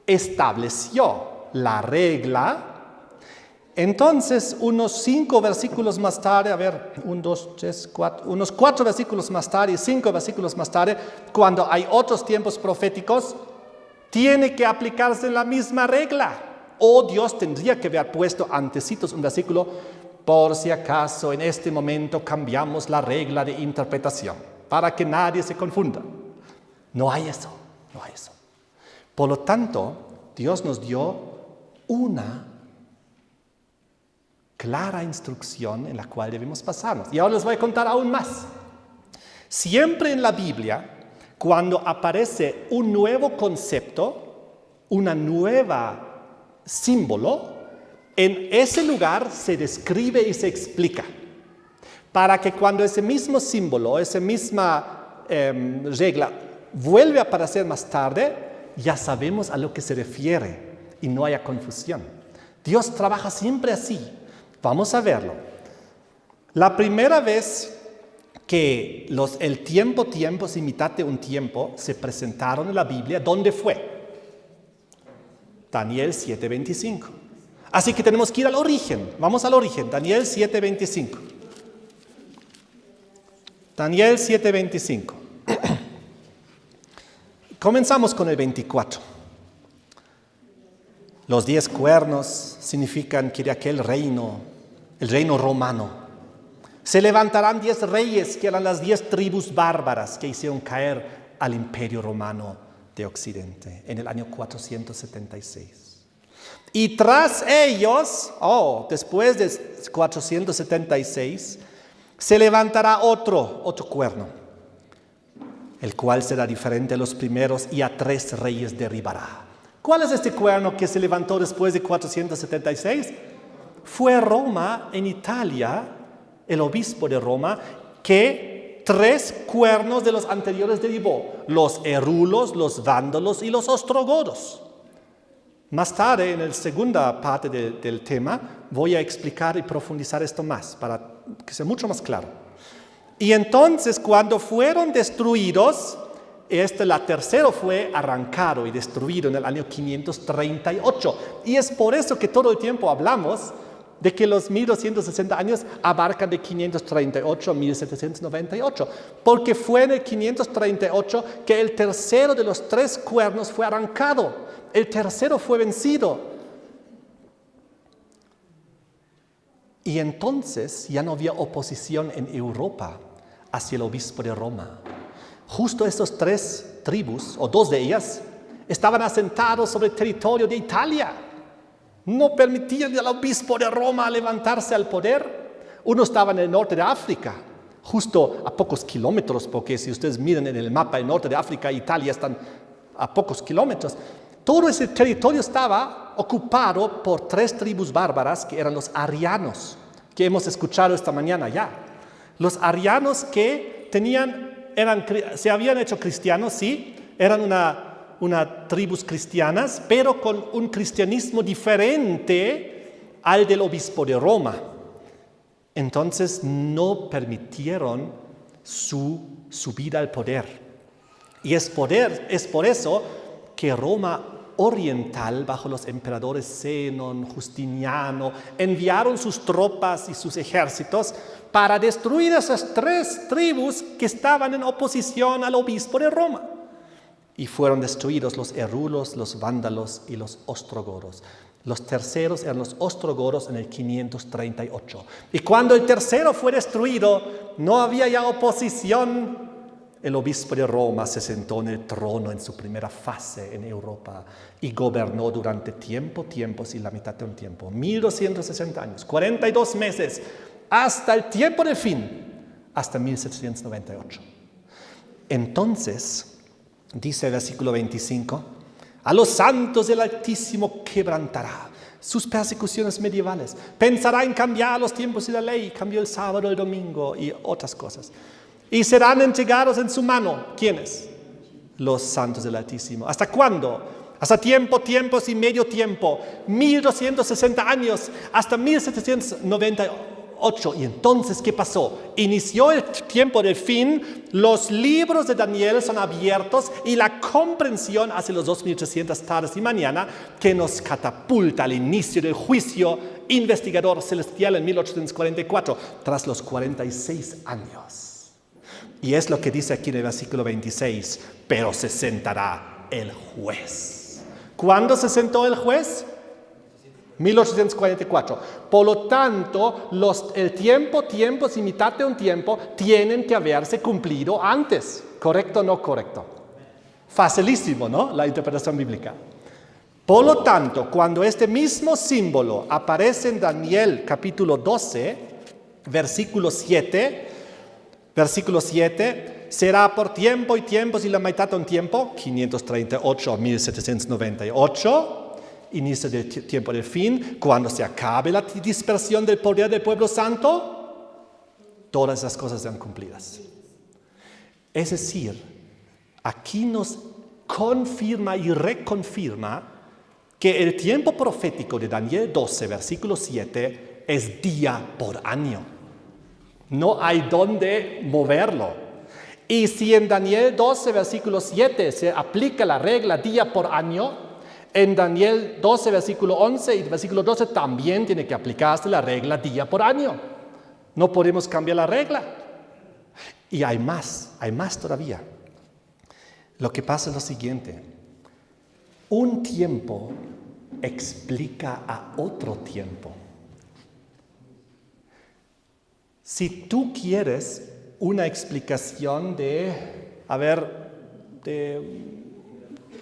estableció la regla, entonces unos 5 versículos más tarde, unos 4 versículos más tarde y 5 versículos más tarde, cuando hay otros tiempos proféticos, tiene que aplicarse la misma regla. O Dios tendría que haber puesto antecitos un versículo, por si acaso en este momento cambiamos la regla de interpretación, para que nadie se confunda. No hay eso. Por lo tanto, Dios nos dio una clara instrucción en la cual debemos pasarnos. Y ahora les voy a contar aún más. Siempre en la Biblia, cuando aparece un nuevo concepto, una nueva símbolo, en ese lugar se describe y se explica. Para que cuando ese mismo símbolo, esa misma regla vuelve a aparecer más tarde, ya sabemos a lo que se refiere y no haya confusión. Dios trabaja siempre así. Vamos a verlo. La primera vez que el tiempos y mitad de un tiempo se presentaron en la Biblia, ¿dónde fue? Daniel 7:25. Así que tenemos que ir al origen. Vamos al origen. Daniel 7:25. Daniel 7:25. Comenzamos con el 24. Los 10 cuernos significan que de aquel reino, el reino romano, se levantarán 10 reyes que eran las 10 tribus bárbaras que hicieron caer al imperio romano de Occidente en el año 476. Y tras ellos, después de 476, se levantará otro cuerno, el cual será diferente a los primeros y a 3 reyes derribará. ¿Cuál es este cuerno que se levantó después de 476? Fue Roma, en Italia, el obispo de Roma, que 3 cuernos de los anteriores derribó: los erulos, los vándalos y los ostrogodos. Más tarde, en la segunda parte del tema, voy a explicar y profundizar esto más, para que sea mucho más claro. Y entonces, cuando fueron destruidos, la tercera fue arrancado y destruido en el año 538. Y es por eso que todo el tiempo hablamos de que los 1260 años abarcan de 538 a 1798, porque fue en el 538 que el tercero de los 3 cuernos fue arrancado. El tercero fue vencido. Y entonces ya no había oposición en Europa hacia el obispo de Roma. Justo estas 3 tribus, o 2 de ellas, estaban asentados sobre el territorio de Italia. No permitían al obispo de Roma levantarse al poder. Uno estaba en el norte de África, justo a pocos kilómetros, porque si ustedes miran en el mapa, el norte de África e Italia están a pocos kilómetros. Todo ese territorio estaba ocupado por 3 tribus bárbaras que eran los arianos, que hemos escuchado esta mañana ya. Los arianos que se habían hecho cristianos, sí, eran una tribus cristianas, pero con un cristianismo diferente al del obispo de Roma. Entonces no permitieron su subida al poder. Y es por eso que Roma oriental, bajo los emperadores Zenón, Justiniano, enviaron sus tropas y sus ejércitos para destruir esas 3 tribus que estaban en oposición al obispo de Roma. Y fueron destruidos los erulos, los vándalos y los ostrogodos. Los terceros eran los ostrogodos en el 538. Y cuando el tercero fue destruido, no había ya oposición. El obispo de Roma se sentó en el trono en su primera fase en Europa y gobernó durante tiempos y la mitad de un tiempo, 1260 años, 42 meses, hasta el tiempo del fin, hasta 1798. Entonces, dice el versículo 25, a los santos del Altísimo quebrantará sus persecuciones medievales, pensará en cambiar los tiempos y la ley, cambió el sábado, el domingo y otras cosas. Y serán entregados en su mano. ¿Quiénes? Los santos del Altísimo. ¿Hasta cuándo? Hasta tiempos y medio tiempo. 1260 años hasta 1798. Y entonces, ¿qué pasó? Inició el tiempo del fin. Los libros de Daniel son abiertos y la comprensión hace los 2800 tardes y mañana que nos catapulta al inicio del juicio investigador celestial en 1844, tras los 46 años. Y es lo que dice aquí en el versículo 26, pero se sentará el juez. ¿Cuándo se sentó el juez? 1844. Por lo tanto, el tiempos y mitad de un tiempo tienen que haberse cumplido antes. ¿Correcto o no correcto? Facilísimo, ¿no? La interpretación bíblica. Por lo tanto, cuando este mismo símbolo aparece en Daniel capítulo 12, versículo 7, será por tiempo y tiempos y la mitad de un tiempo, 538 a 1798, inicio del tiempo del fin, cuando se acabe la dispersión del poder del pueblo santo, todas esas cosas serán cumplidas. Es decir, aquí nos confirma y reconfirma que el tiempo profético de Daniel 12, versículo 7, es día por año. No hay dónde moverlo. Y si en Daniel 12, versículo 7 se aplica la regla día por año, en Daniel 12, versículo 11 y versículo 12 también tiene que aplicarse la regla día por año. No podemos cambiar la regla. Y hay más todavía. Lo que pasa es lo siguiente. Un tiempo explica a otro tiempo. Si tú quieres una explicación de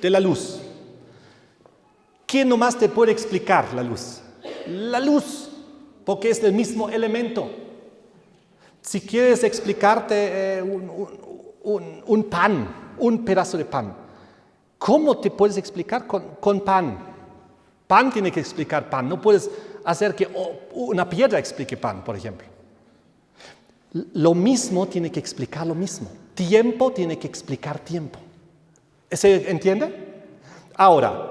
la luz, ¿quién nomás te puede explicar la luz? La luz, porque es el mismo elemento. Si quieres explicarte un pan, un pedazo de pan, ¿Cómo te puedes explicar con pan? Pan tiene que explicar pan. No puedes hacer que una piedra explique pan, por ejemplo. Lo mismo tiene que explicar lo mismo. Tiempo tiene que explicar tiempo. ¿Se entiende? Ahora,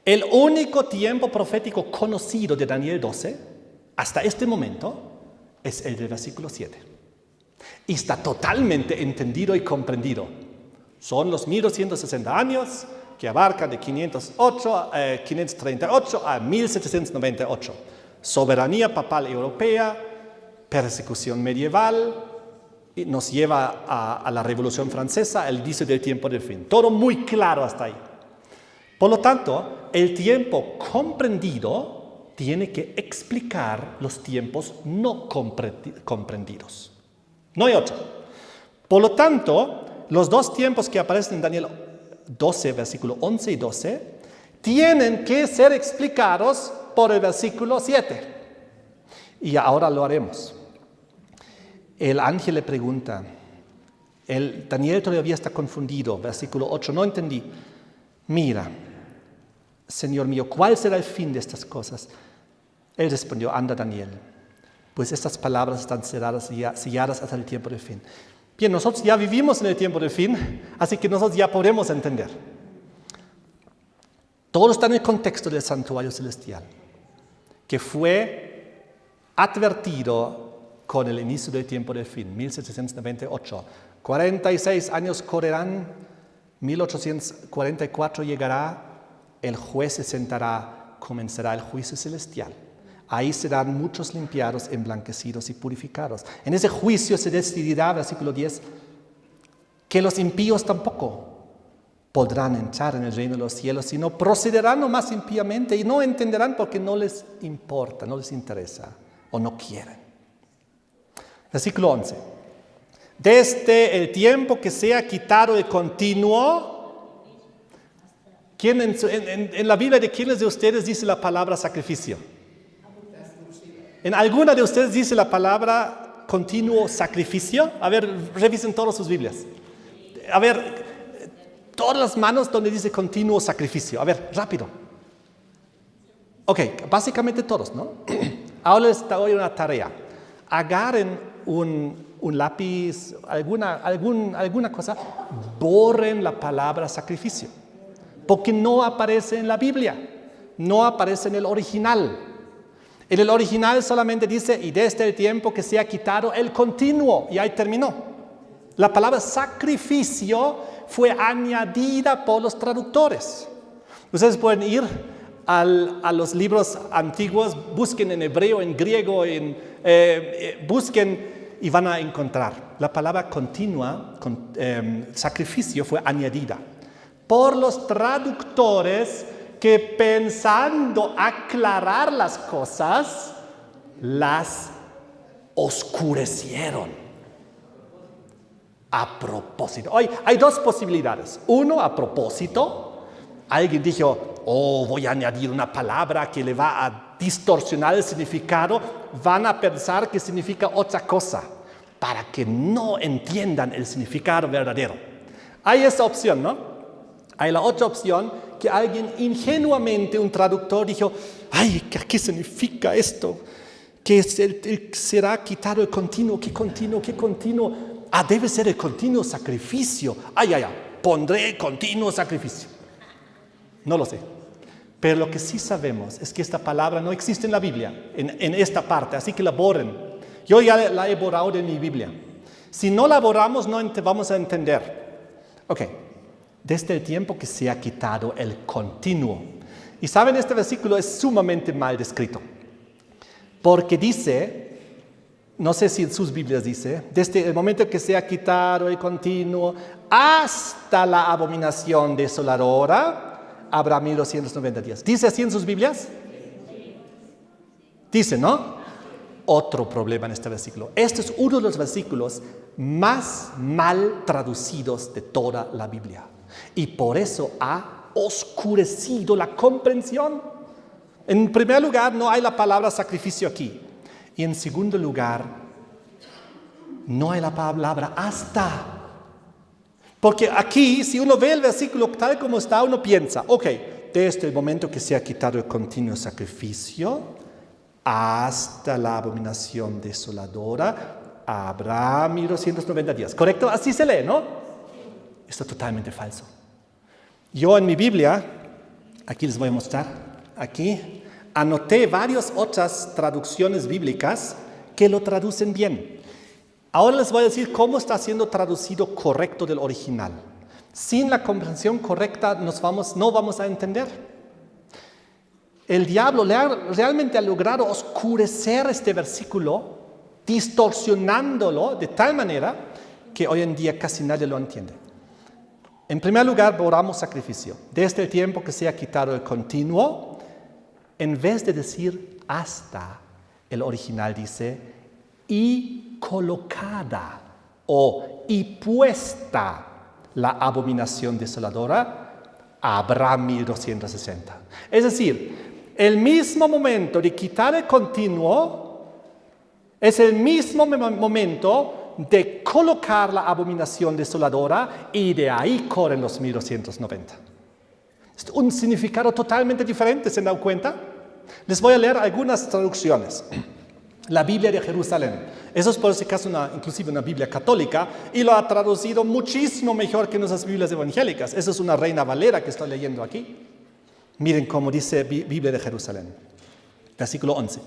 el único tiempo profético conocido de Daniel 12, hasta este momento, es el del versículo 7. Y está totalmente entendido y comprendido. Son los 1260 años que abarcan de 538 a 1798. Soberanía papal europea, persecución medieval, y nos lleva a la Revolución Francesa, el inicio del tiempo del fin. Todo muy claro hasta ahí. Por lo tanto, el tiempo comprendido tiene que explicar los tiempos no comprendidos. No hay otro. Por lo tanto, los dos tiempos que aparecen en Daniel 12, versículo 11 y 12, tienen que ser explicados por el versículo 7. Y ahora lo haremos. El ángel le pregunta, Daniel todavía está confundido, versículo 8, no entendí. Mira, Señor mío, ¿cuál será el fin de estas cosas? Él respondió, anda Daniel, pues estas palabras están selladas hasta el tiempo del fin. Bien, nosotros ya vivimos en el tiempo del fin, así que nosotros ya podemos entender. Todo está en el contexto del santuario celestial, que fue advertido con el inicio del tiempo del fin, 1798. 46 años correrán, 1844 llegará, el juez se sentará, comenzará el juicio celestial. Ahí serán muchos limpiados, emblanquecidos y purificados. En ese juicio se decidirá, versículo 10, que los impíos tampoco podrán entrar en el reino de los cielos, sino procederán nomás impíamente y no entenderán porque no les importa, no les interesa o no quieren. Versículo 11. Desde el tiempo que sea quitado el continuo, ¿quién en la Biblia de quiénes de ustedes dice la palabra sacrificio? ¿En alguna de ustedes dice la palabra continuo sacrificio? A ver, revisen todas sus Biblias. A ver, todas las manos donde dice continuo sacrificio. A ver, rápido. Ok, básicamente todos, ¿no? Ahora les doy una tarea. Agarren un lápiz, alguna cosa, borren la palabra sacrificio. Porque no aparece en la Biblia, no aparece en el original. En el original solamente dice, y desde el tiempo que se ha quitado el continuo, y ahí terminó. La palabra sacrificio fue añadida por los traductores. Ustedes pueden ir a los libros antiguos, busquen en hebreo, en griego, busquen y van a encontrar. La palabra continua, sacrificio, fue añadida por los traductores que pensando aclarar las cosas, las oscurecieron. A propósito. Hoy hay dos posibilidades. Uno, a propósito. Alguien dijo, voy a añadir una palabra que le va a distorsionar el significado. Van a pensar que significa otra cosa para que no entiendan el significado verdadero. Hay esa opción, ¿no? Hay la otra opción, que alguien ingenuamente, un traductor, dijo, ¿qué significa esto? Que será quitado el continuo, ¿qué continuo? Debe ser el continuo sacrificio. Pondré continuo sacrificio. No lo sé. Pero lo que sí sabemos es que esta palabra no existe en la Biblia, en esta parte, así que la borren. Yo ya la he borrado de mi Biblia. Si no la borramos, no vamos a entender. Ok. Desde el tiempo que se ha quitado el continuo. Y saben, este versículo es sumamente mal descrito. Porque dice, no sé si en sus Biblias dice, desde el momento que se ha quitado el continuo hasta la abominación desoladora, habrá 1290 días. ¿Dice así en sus Biblias? Dice, ¿no? Otro problema en este versículo. Este es uno de los versículos más mal traducidos de toda la Biblia. Y por eso ha oscurecido la comprensión. En primer lugar, no hay la palabra sacrificio aquí. Y en segundo lugar, no hay la palabra hasta. Porque aquí, si uno ve el versículo tal como está, uno piensa, ok, desde el momento que se ha quitado el continuo sacrificio hasta la abominación desoladora, habrá 1290 días. ¿Correcto? Así se lee, ¿no? Esto es totalmente falso. Yo en mi Biblia, aquí les voy a mostrar, aquí, anoté varias otras traducciones bíblicas que lo traducen bien. Ahora les voy a decir cómo está siendo traducido correcto del original. Sin la comprensión correcta no vamos a entender. El diablo realmente ha logrado oscurecer este versículo, distorsionándolo de tal manera que hoy en día casi nadie lo entiende. En primer lugar, borramos sacrificio. Desde el tiempo que se ha quitado el continuo, en vez de decir hasta, el original dice y colocada o y puesta la abominación desoladora, habrá 1260. Es decir, el mismo momento de quitar el continuo es el mismo momento de colocar la abominación desoladora y de ahí corren los 1290. Es un significado totalmente diferente, ¿se han dado cuenta? Les voy a leer algunas traducciones. La Biblia de Jerusalén. Eso es por ese caso inclusive una Biblia católica y lo ha traducido muchísimo mejor que nuestras Biblias evangélicas. Esa es una Reina Valera que estoy leyendo aquí. Miren cómo dice Biblia de Jerusalén. Versículo 11.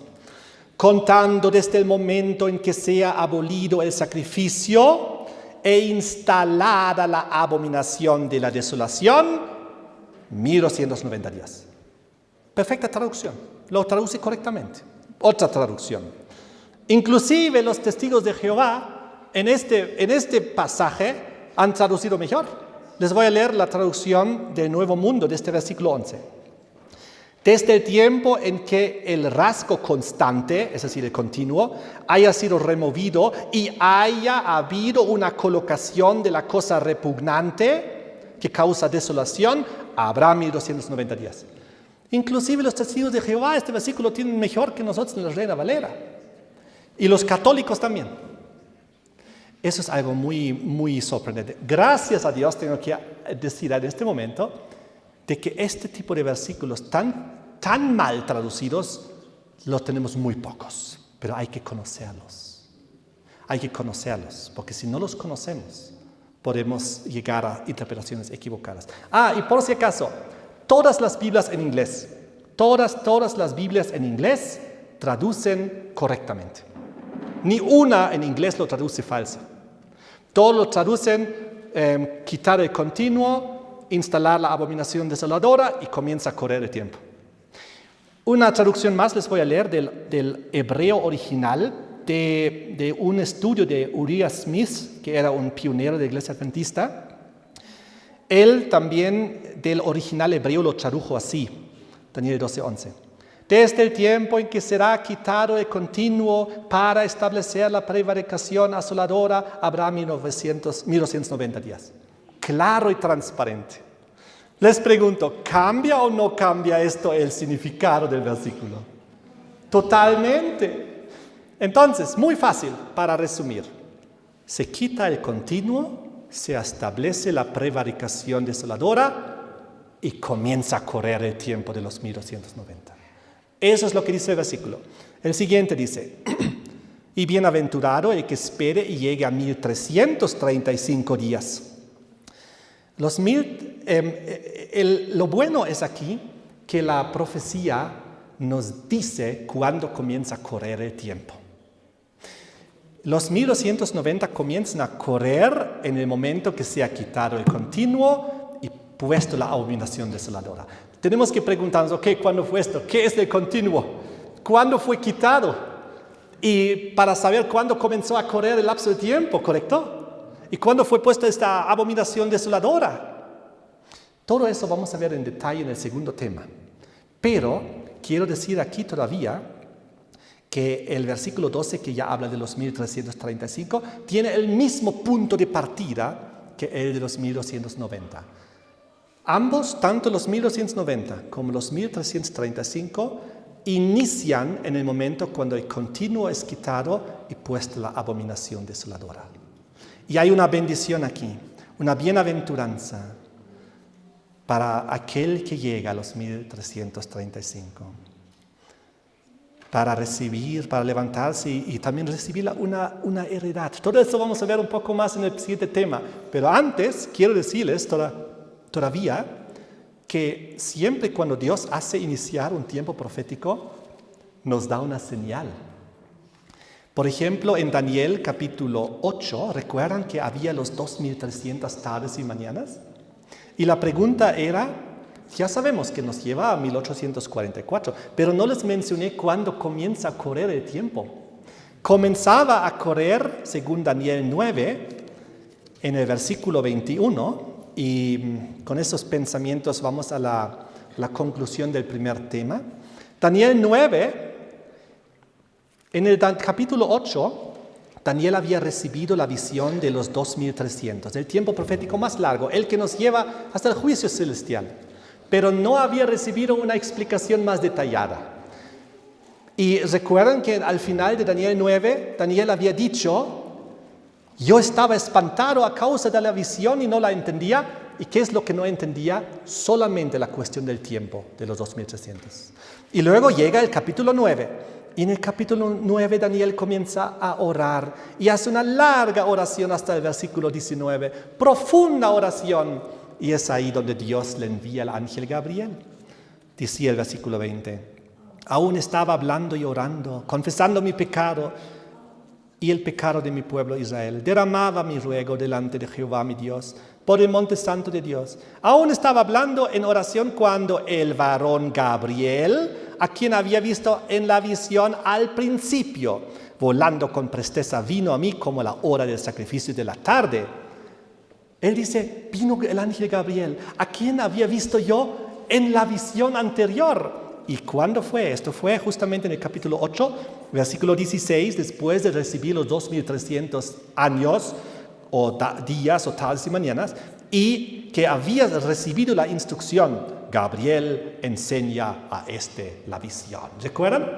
Contando desde el momento en que sea abolido el sacrificio e instalada la abominación de la desolación, 1290 días. Perfecta traducción. Lo traduce correctamente. Otra traducción. Inclusive los testigos de Jehová en este pasaje han traducido mejor. Les voy a leer la traducción del Nuevo Mundo de este versículo 11. Desde el tiempo en que el rasgo constante, es decir, el continuo, haya sido removido y haya habido una colocación de la cosa repugnante que causa desolación, habrá 1290 días. Inclusive los testigos de Jehová este versículo tienen mejor que nosotros en la Reina Valera. Y los católicos también. Eso es algo muy, muy sorprendente. Gracias a Dios tengo que decir en este momento de que este tipo de versículos tan mal traducidos los tenemos muy pocos. Pero hay que conocerlos. Hay que conocerlos, porque si no los conocemos, podemos llegar a interpretaciones equivocadas. Y por si acaso, todas las Biblias en inglés, todas las Biblias en inglés traducen correctamente. Ni una en inglés lo traduce falso. Todos lo traducen quitar el continuo, instalar la abominación desoladora y comienza a correr el tiempo. Una traducción más les voy a leer del hebreo original de un estudio de Uriah Smith, que era un pionero de la Iglesia Adventista. Él también del original hebreo lo tradujo así, Daniel 12:11. Desde el tiempo en que será quitado el continuo para establecer la prevaricación asoladora, habrá 1290 días. Claro y transparente. Les pregunto, ¿cambia o no cambia esto el significado del versículo? Totalmente. Entonces, muy fácil para resumir. Se quita el continuo, se establece la prevaricación desoladora y comienza a correr el tiempo de los 1290. Eso es lo que dice el versículo. El siguiente dice, y bienaventurado el que espere y llegue a 1335 días. Lo bueno es aquí que la profecía nos dice cuándo comienza a correr el tiempo. Los 1290 comienzan a correr en el momento que se ha quitado el continuo y puesto la abominación desoladora. Tenemos que preguntarnos, ¿cuándo fue esto? ¿Qué es el continuo? ¿Cuándo fue quitado? Y para saber cuándo comenzó a correr el lapso de tiempo, ¿correcto? ¿Y cuándo fue puesta esta abominación desoladora? Todo eso vamos a ver en detalle en el segundo tema. Pero quiero decir aquí todavía que el versículo 12, que ya habla de los 1335, tiene el mismo punto de partida que el de los 1290. Ambos, tanto los 1290 como los 1335, inician en el momento cuando el continuo es quitado y puesta la abominación desoladora. Y hay una bendición aquí. una bienaventuranza para aquel que llega a los 1335. Para recibir, para levantarse y también recibir una heredad. Todo eso vamos a ver un poco más en el siguiente tema. Pero antes quiero decirles todavía que siempre cuando Dios hace iniciar un tiempo profético, nos da una señal. Por ejemplo, en Daniel capítulo 8, ¿recuerdan que había los 2300 tardes y mañanas? Y la pregunta era, ya sabemos que nos lleva a 1844, pero no les mencioné cuándo comienza a correr el tiempo. Comenzaba a correr, según Daniel 9, en el versículo 21, y con esos pensamientos vamos a la conclusión del primer tema. Daniel 9, en el capítulo 8, Daniel había recibido la visión de los 2300, el tiempo profético más largo, el que nos lleva hasta el juicio celestial. Pero no había recibido una explicación más detallada. Y recuerdan que al final de Daniel 9, Daniel había dicho, yo estaba espantado a causa de la visión y no la entendía. ¿Y qué es lo que no entendía? Solamente la cuestión del tiempo de los 2300. Y luego llega el capítulo 9. Y en el capítulo 9 Daniel comienza a orar y hace una larga oración hasta el versículo 19, profunda oración. Y es ahí donde Dios le envía al ángel Gabriel. Decía el versículo 20, aún estaba hablando y orando, confesando mi pecado y el pecado de mi pueblo Israel. Derramaba mi ruego delante de Jehová mi Dios, por el monte santo de Dios. Aún estaba hablando en oración cuando el varón Gabriel, a quien había visto en la visión al principio, volando con presteza, vino a mí como la hora del sacrificio de la tarde. Él dice, vino el ángel Gabriel, a quien había visto yo en la visión anterior. ¿Y cuándo fue? Esto fue justamente en el capítulo 8, versículo 16, después de recibir los 2300 años, o días, o tardes y mañanas, y que había recibido la instrucción, Gabriel enseña a la visión. ¿Recuerdan?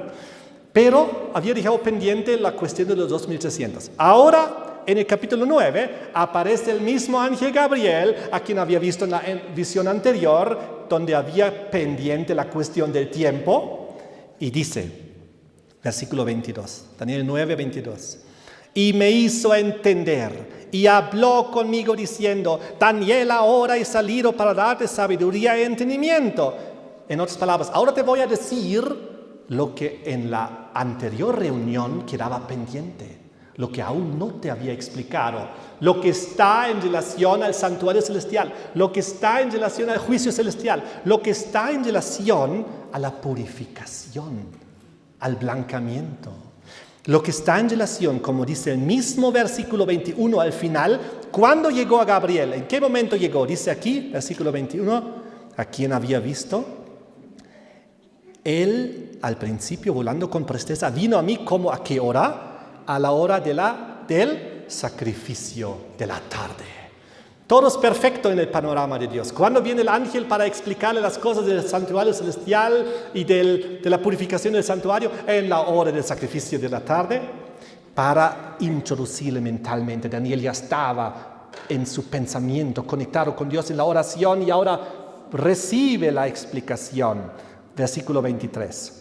Pero había dejado pendiente la cuestión de los 2300. Ahora, en el capítulo 9, aparece el mismo ángel Gabriel, a quien había visto en la visión anterior, donde había pendiente la cuestión del tiempo, y dice, versículo 22, Daniel 9, 22, y me hizo entender, y habló conmigo diciendo, Daniel, ahora he salido para darte sabiduría y entendimiento. En otras palabras, ahora te voy a decir lo que en la anterior reunión quedaba pendiente, lo que aún no te había explicado, lo que está en relación al santuario celestial, lo que está en relación al juicio celestial, lo que está en relación a la purificación, al blanqueamiento, lo que está en relación, como dice el mismo versículo 21 al final, ¿cuándo llegó a Gabriel? ¿En qué momento llegó? Dice aquí, versículo 21, ¿a quién había visto? Él, al principio, volando con presteza, vino a mí como ¿a qué hora? A la hora del sacrificio de la tarde. Todo es perfecto en el panorama de Dios. Cuando viene el ángel para explicarle las cosas del santuario celestial y de la purificación del santuario, en la hora del sacrificio de la tarde, para introducirle mentalmente. Daniel ya estaba en su pensamiento, conectado con Dios en la oración y ahora recibe la explicación. Versículo 23.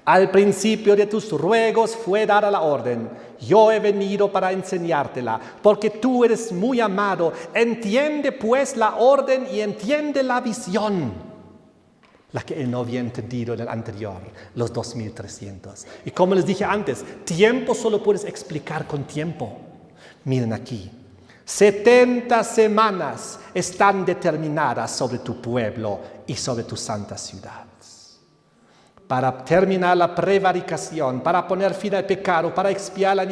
Al principio de tus ruegos fue dada la orden. Yo he venido para enseñártela, porque tú eres muy amado. Entiende pues la orden y entiende la visión, la que él no había entendido en el anterior, los 2300. Y como les dije antes, tiempo solo puedes explicar con tiempo. Miren aquí, 70 semanas están determinadas sobre tu pueblo y sobre tu santa ciudad. Para terminar la prevaricación, para poner fin al pecado, para expiar la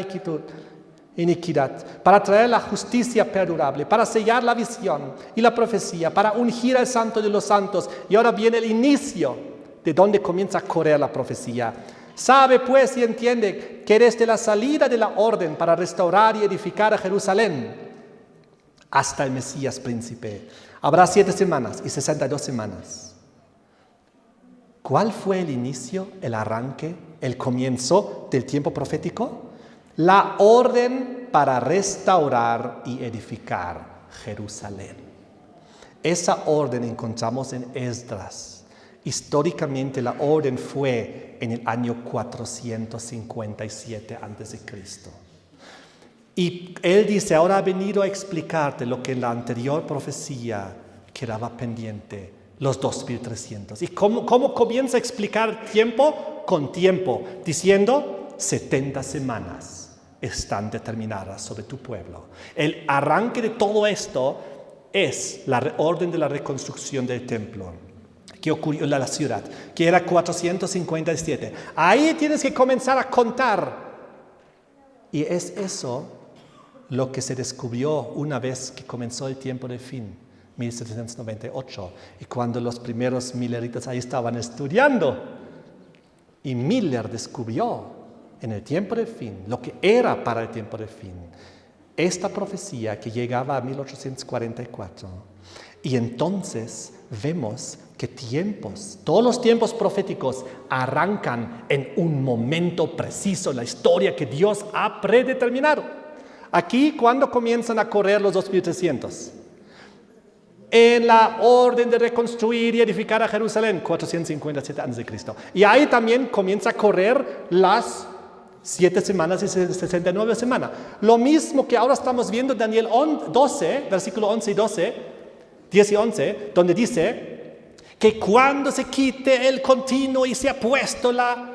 iniquidad, para traer la justicia perdurable, para sellar la visión y la profecía, para ungir al santo de los santos. Y ahora viene el inicio de donde comienza a correr la profecía. Sabe pues y entiende que desde la salida de la orden para restaurar y edificar a Jerusalén hasta el Mesías príncipe, habrá 7 semanas y 62 semanas. ¿Cuál fue el inicio, el arranque, el comienzo del tiempo profético? La orden para restaurar y edificar Jerusalén. Esa orden encontramos en Esdras. Históricamente la orden fue en el año 457 a.C. Y él dice, ahora ha venido a explicarte lo que en la anterior profecía quedaba pendiente, los 2300. ¿Y cómo comienza a explicar tiempo? Con tiempo, diciendo 70 semanas están determinadas sobre tu pueblo. El arranque de todo esto es la orden de la reconstrucción del templo que ocurrió en la ciudad, que era 457. Ahí tienes que comenzar a contar. Y es eso lo que se descubrió una vez que comenzó el tiempo del fin, 1798, y cuando los primeros milleritas ahí estaban estudiando. Y Miller descubrió en el tiempo del fin lo que era para el tiempo del fin. Esta profecía que llegaba a 1844. Y entonces vemos que todos los tiempos proféticos arrancan en un momento preciso en la historia que Dios ha predeterminado. Aquí, ¿cuándo comienzan a correr los 2300? En la orden de reconstruir y edificar a Jerusalén, 457 a.C. Y ahí también comienza a correr las 7 semanas y 69 semanas. Lo mismo que ahora estamos viendo en Daniel 12, versículo 11 y 12, 10 y 11, donde dice que cuando se quite el continuo y se ha puesto la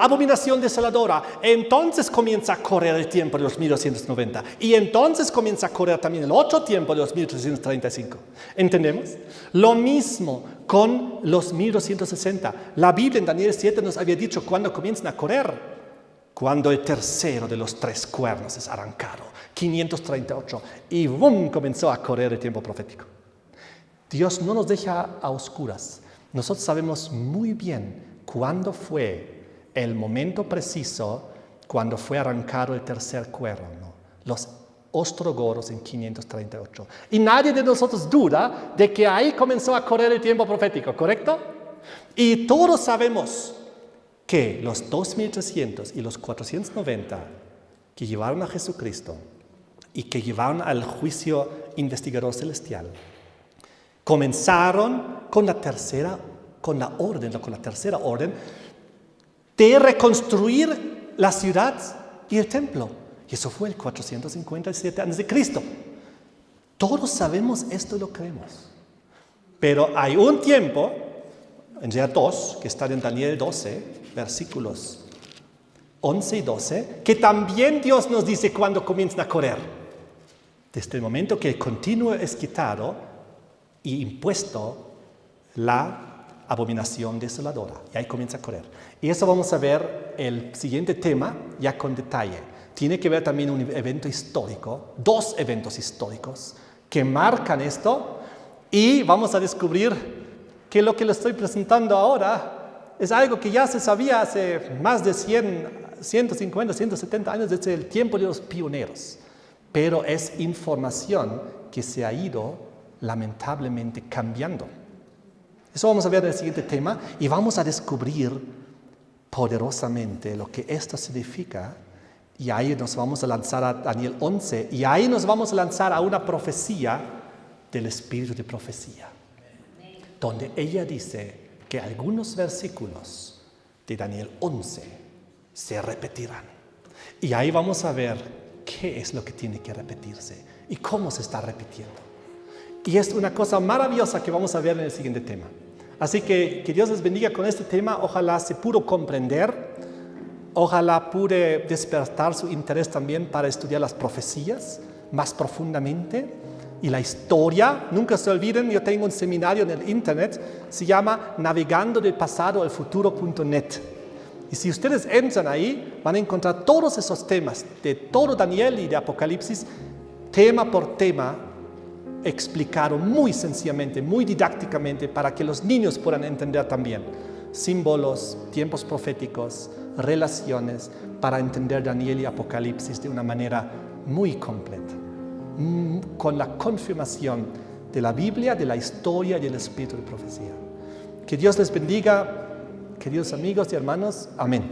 abominación desoladora, entonces comienza a correr el tiempo de los 1290. Y entonces comienza a correr también el otro tiempo de los 1335. ¿Entendemos? Lo mismo con los 1260. La Biblia en Daniel 7 nos había dicho cuándo comienzan a correr. Cuando el tercero de los 3 cuernos es arrancado. 538. Y ¡bum! Comenzó a correr el tiempo profético. Dios no nos deja a oscuras. Nosotros sabemos muy bien cuándo fue el momento preciso cuando fue arrancado el tercer cuerno, los ostrogoros en 538. Y nadie de nosotros duda de que ahí comenzó a correr el tiempo profético, ¿correcto? Y todos sabemos que los 2300 y los 490 que llevaron a Jesucristo y que llevaron al juicio investigador celestial, comenzaron con la tercera orden de reconstruir la ciudad y el templo. Y eso fue el 457 a.C. Todos sabemos esto y lo creemos. Pero hay un tiempo, en realidad 2, que está en Daniel 12, versículos 11 y 12, que también Dios nos dice cuándo comienzan a correr. Desde el momento que el continuo es quitado y impuesto la abominación desoladora. Y ahí comienza a correr. Y eso vamos a ver el siguiente tema ya con detalle. Tiene que ver también un evento histórico, 2 eventos históricos que marcan esto, y vamos a descubrir que lo que les estoy presentando ahora es algo que ya se sabía hace más de 150, 170 años, desde el tiempo de los pioneros. Pero es información que se ha ido lamentablemente cambiando. Eso vamos a ver en el siguiente tema, y vamos a descubrir poderosamente lo que esto significa. Y ahí nos vamos a lanzar a Daniel 11, y ahí nos vamos a lanzar a una profecía del espíritu de profecía, donde ella dice que algunos versículos de Daniel 11 se repetirán. Y ahí vamos a ver qué es lo que tiene que repetirse y cómo se está repitiendo. Y es una cosa maravillosa que vamos a ver en el siguiente tema. Así que Dios les bendiga con este tema. Ojalá se pudo comprender. Ojalá pude despertar su interés también para estudiar las profecías más profundamente. Y la historia, nunca se olviden, yo tengo un seminario en el internet, se llama Navegando del pasado al futuro.net. Y si ustedes entran ahí, van a encontrar todos esos temas, de todo Daniel y de Apocalipsis, tema por tema, explicado muy sencillamente, muy didácticamente, para que los niños puedan entender también símbolos, tiempos proféticos, relaciones, para entender Daniel y Apocalipsis de una manera muy completa, con la confirmación de la Biblia, de la historia y del espíritu de profecía. Que Dios les bendiga, queridos amigos y hermanos. Amén.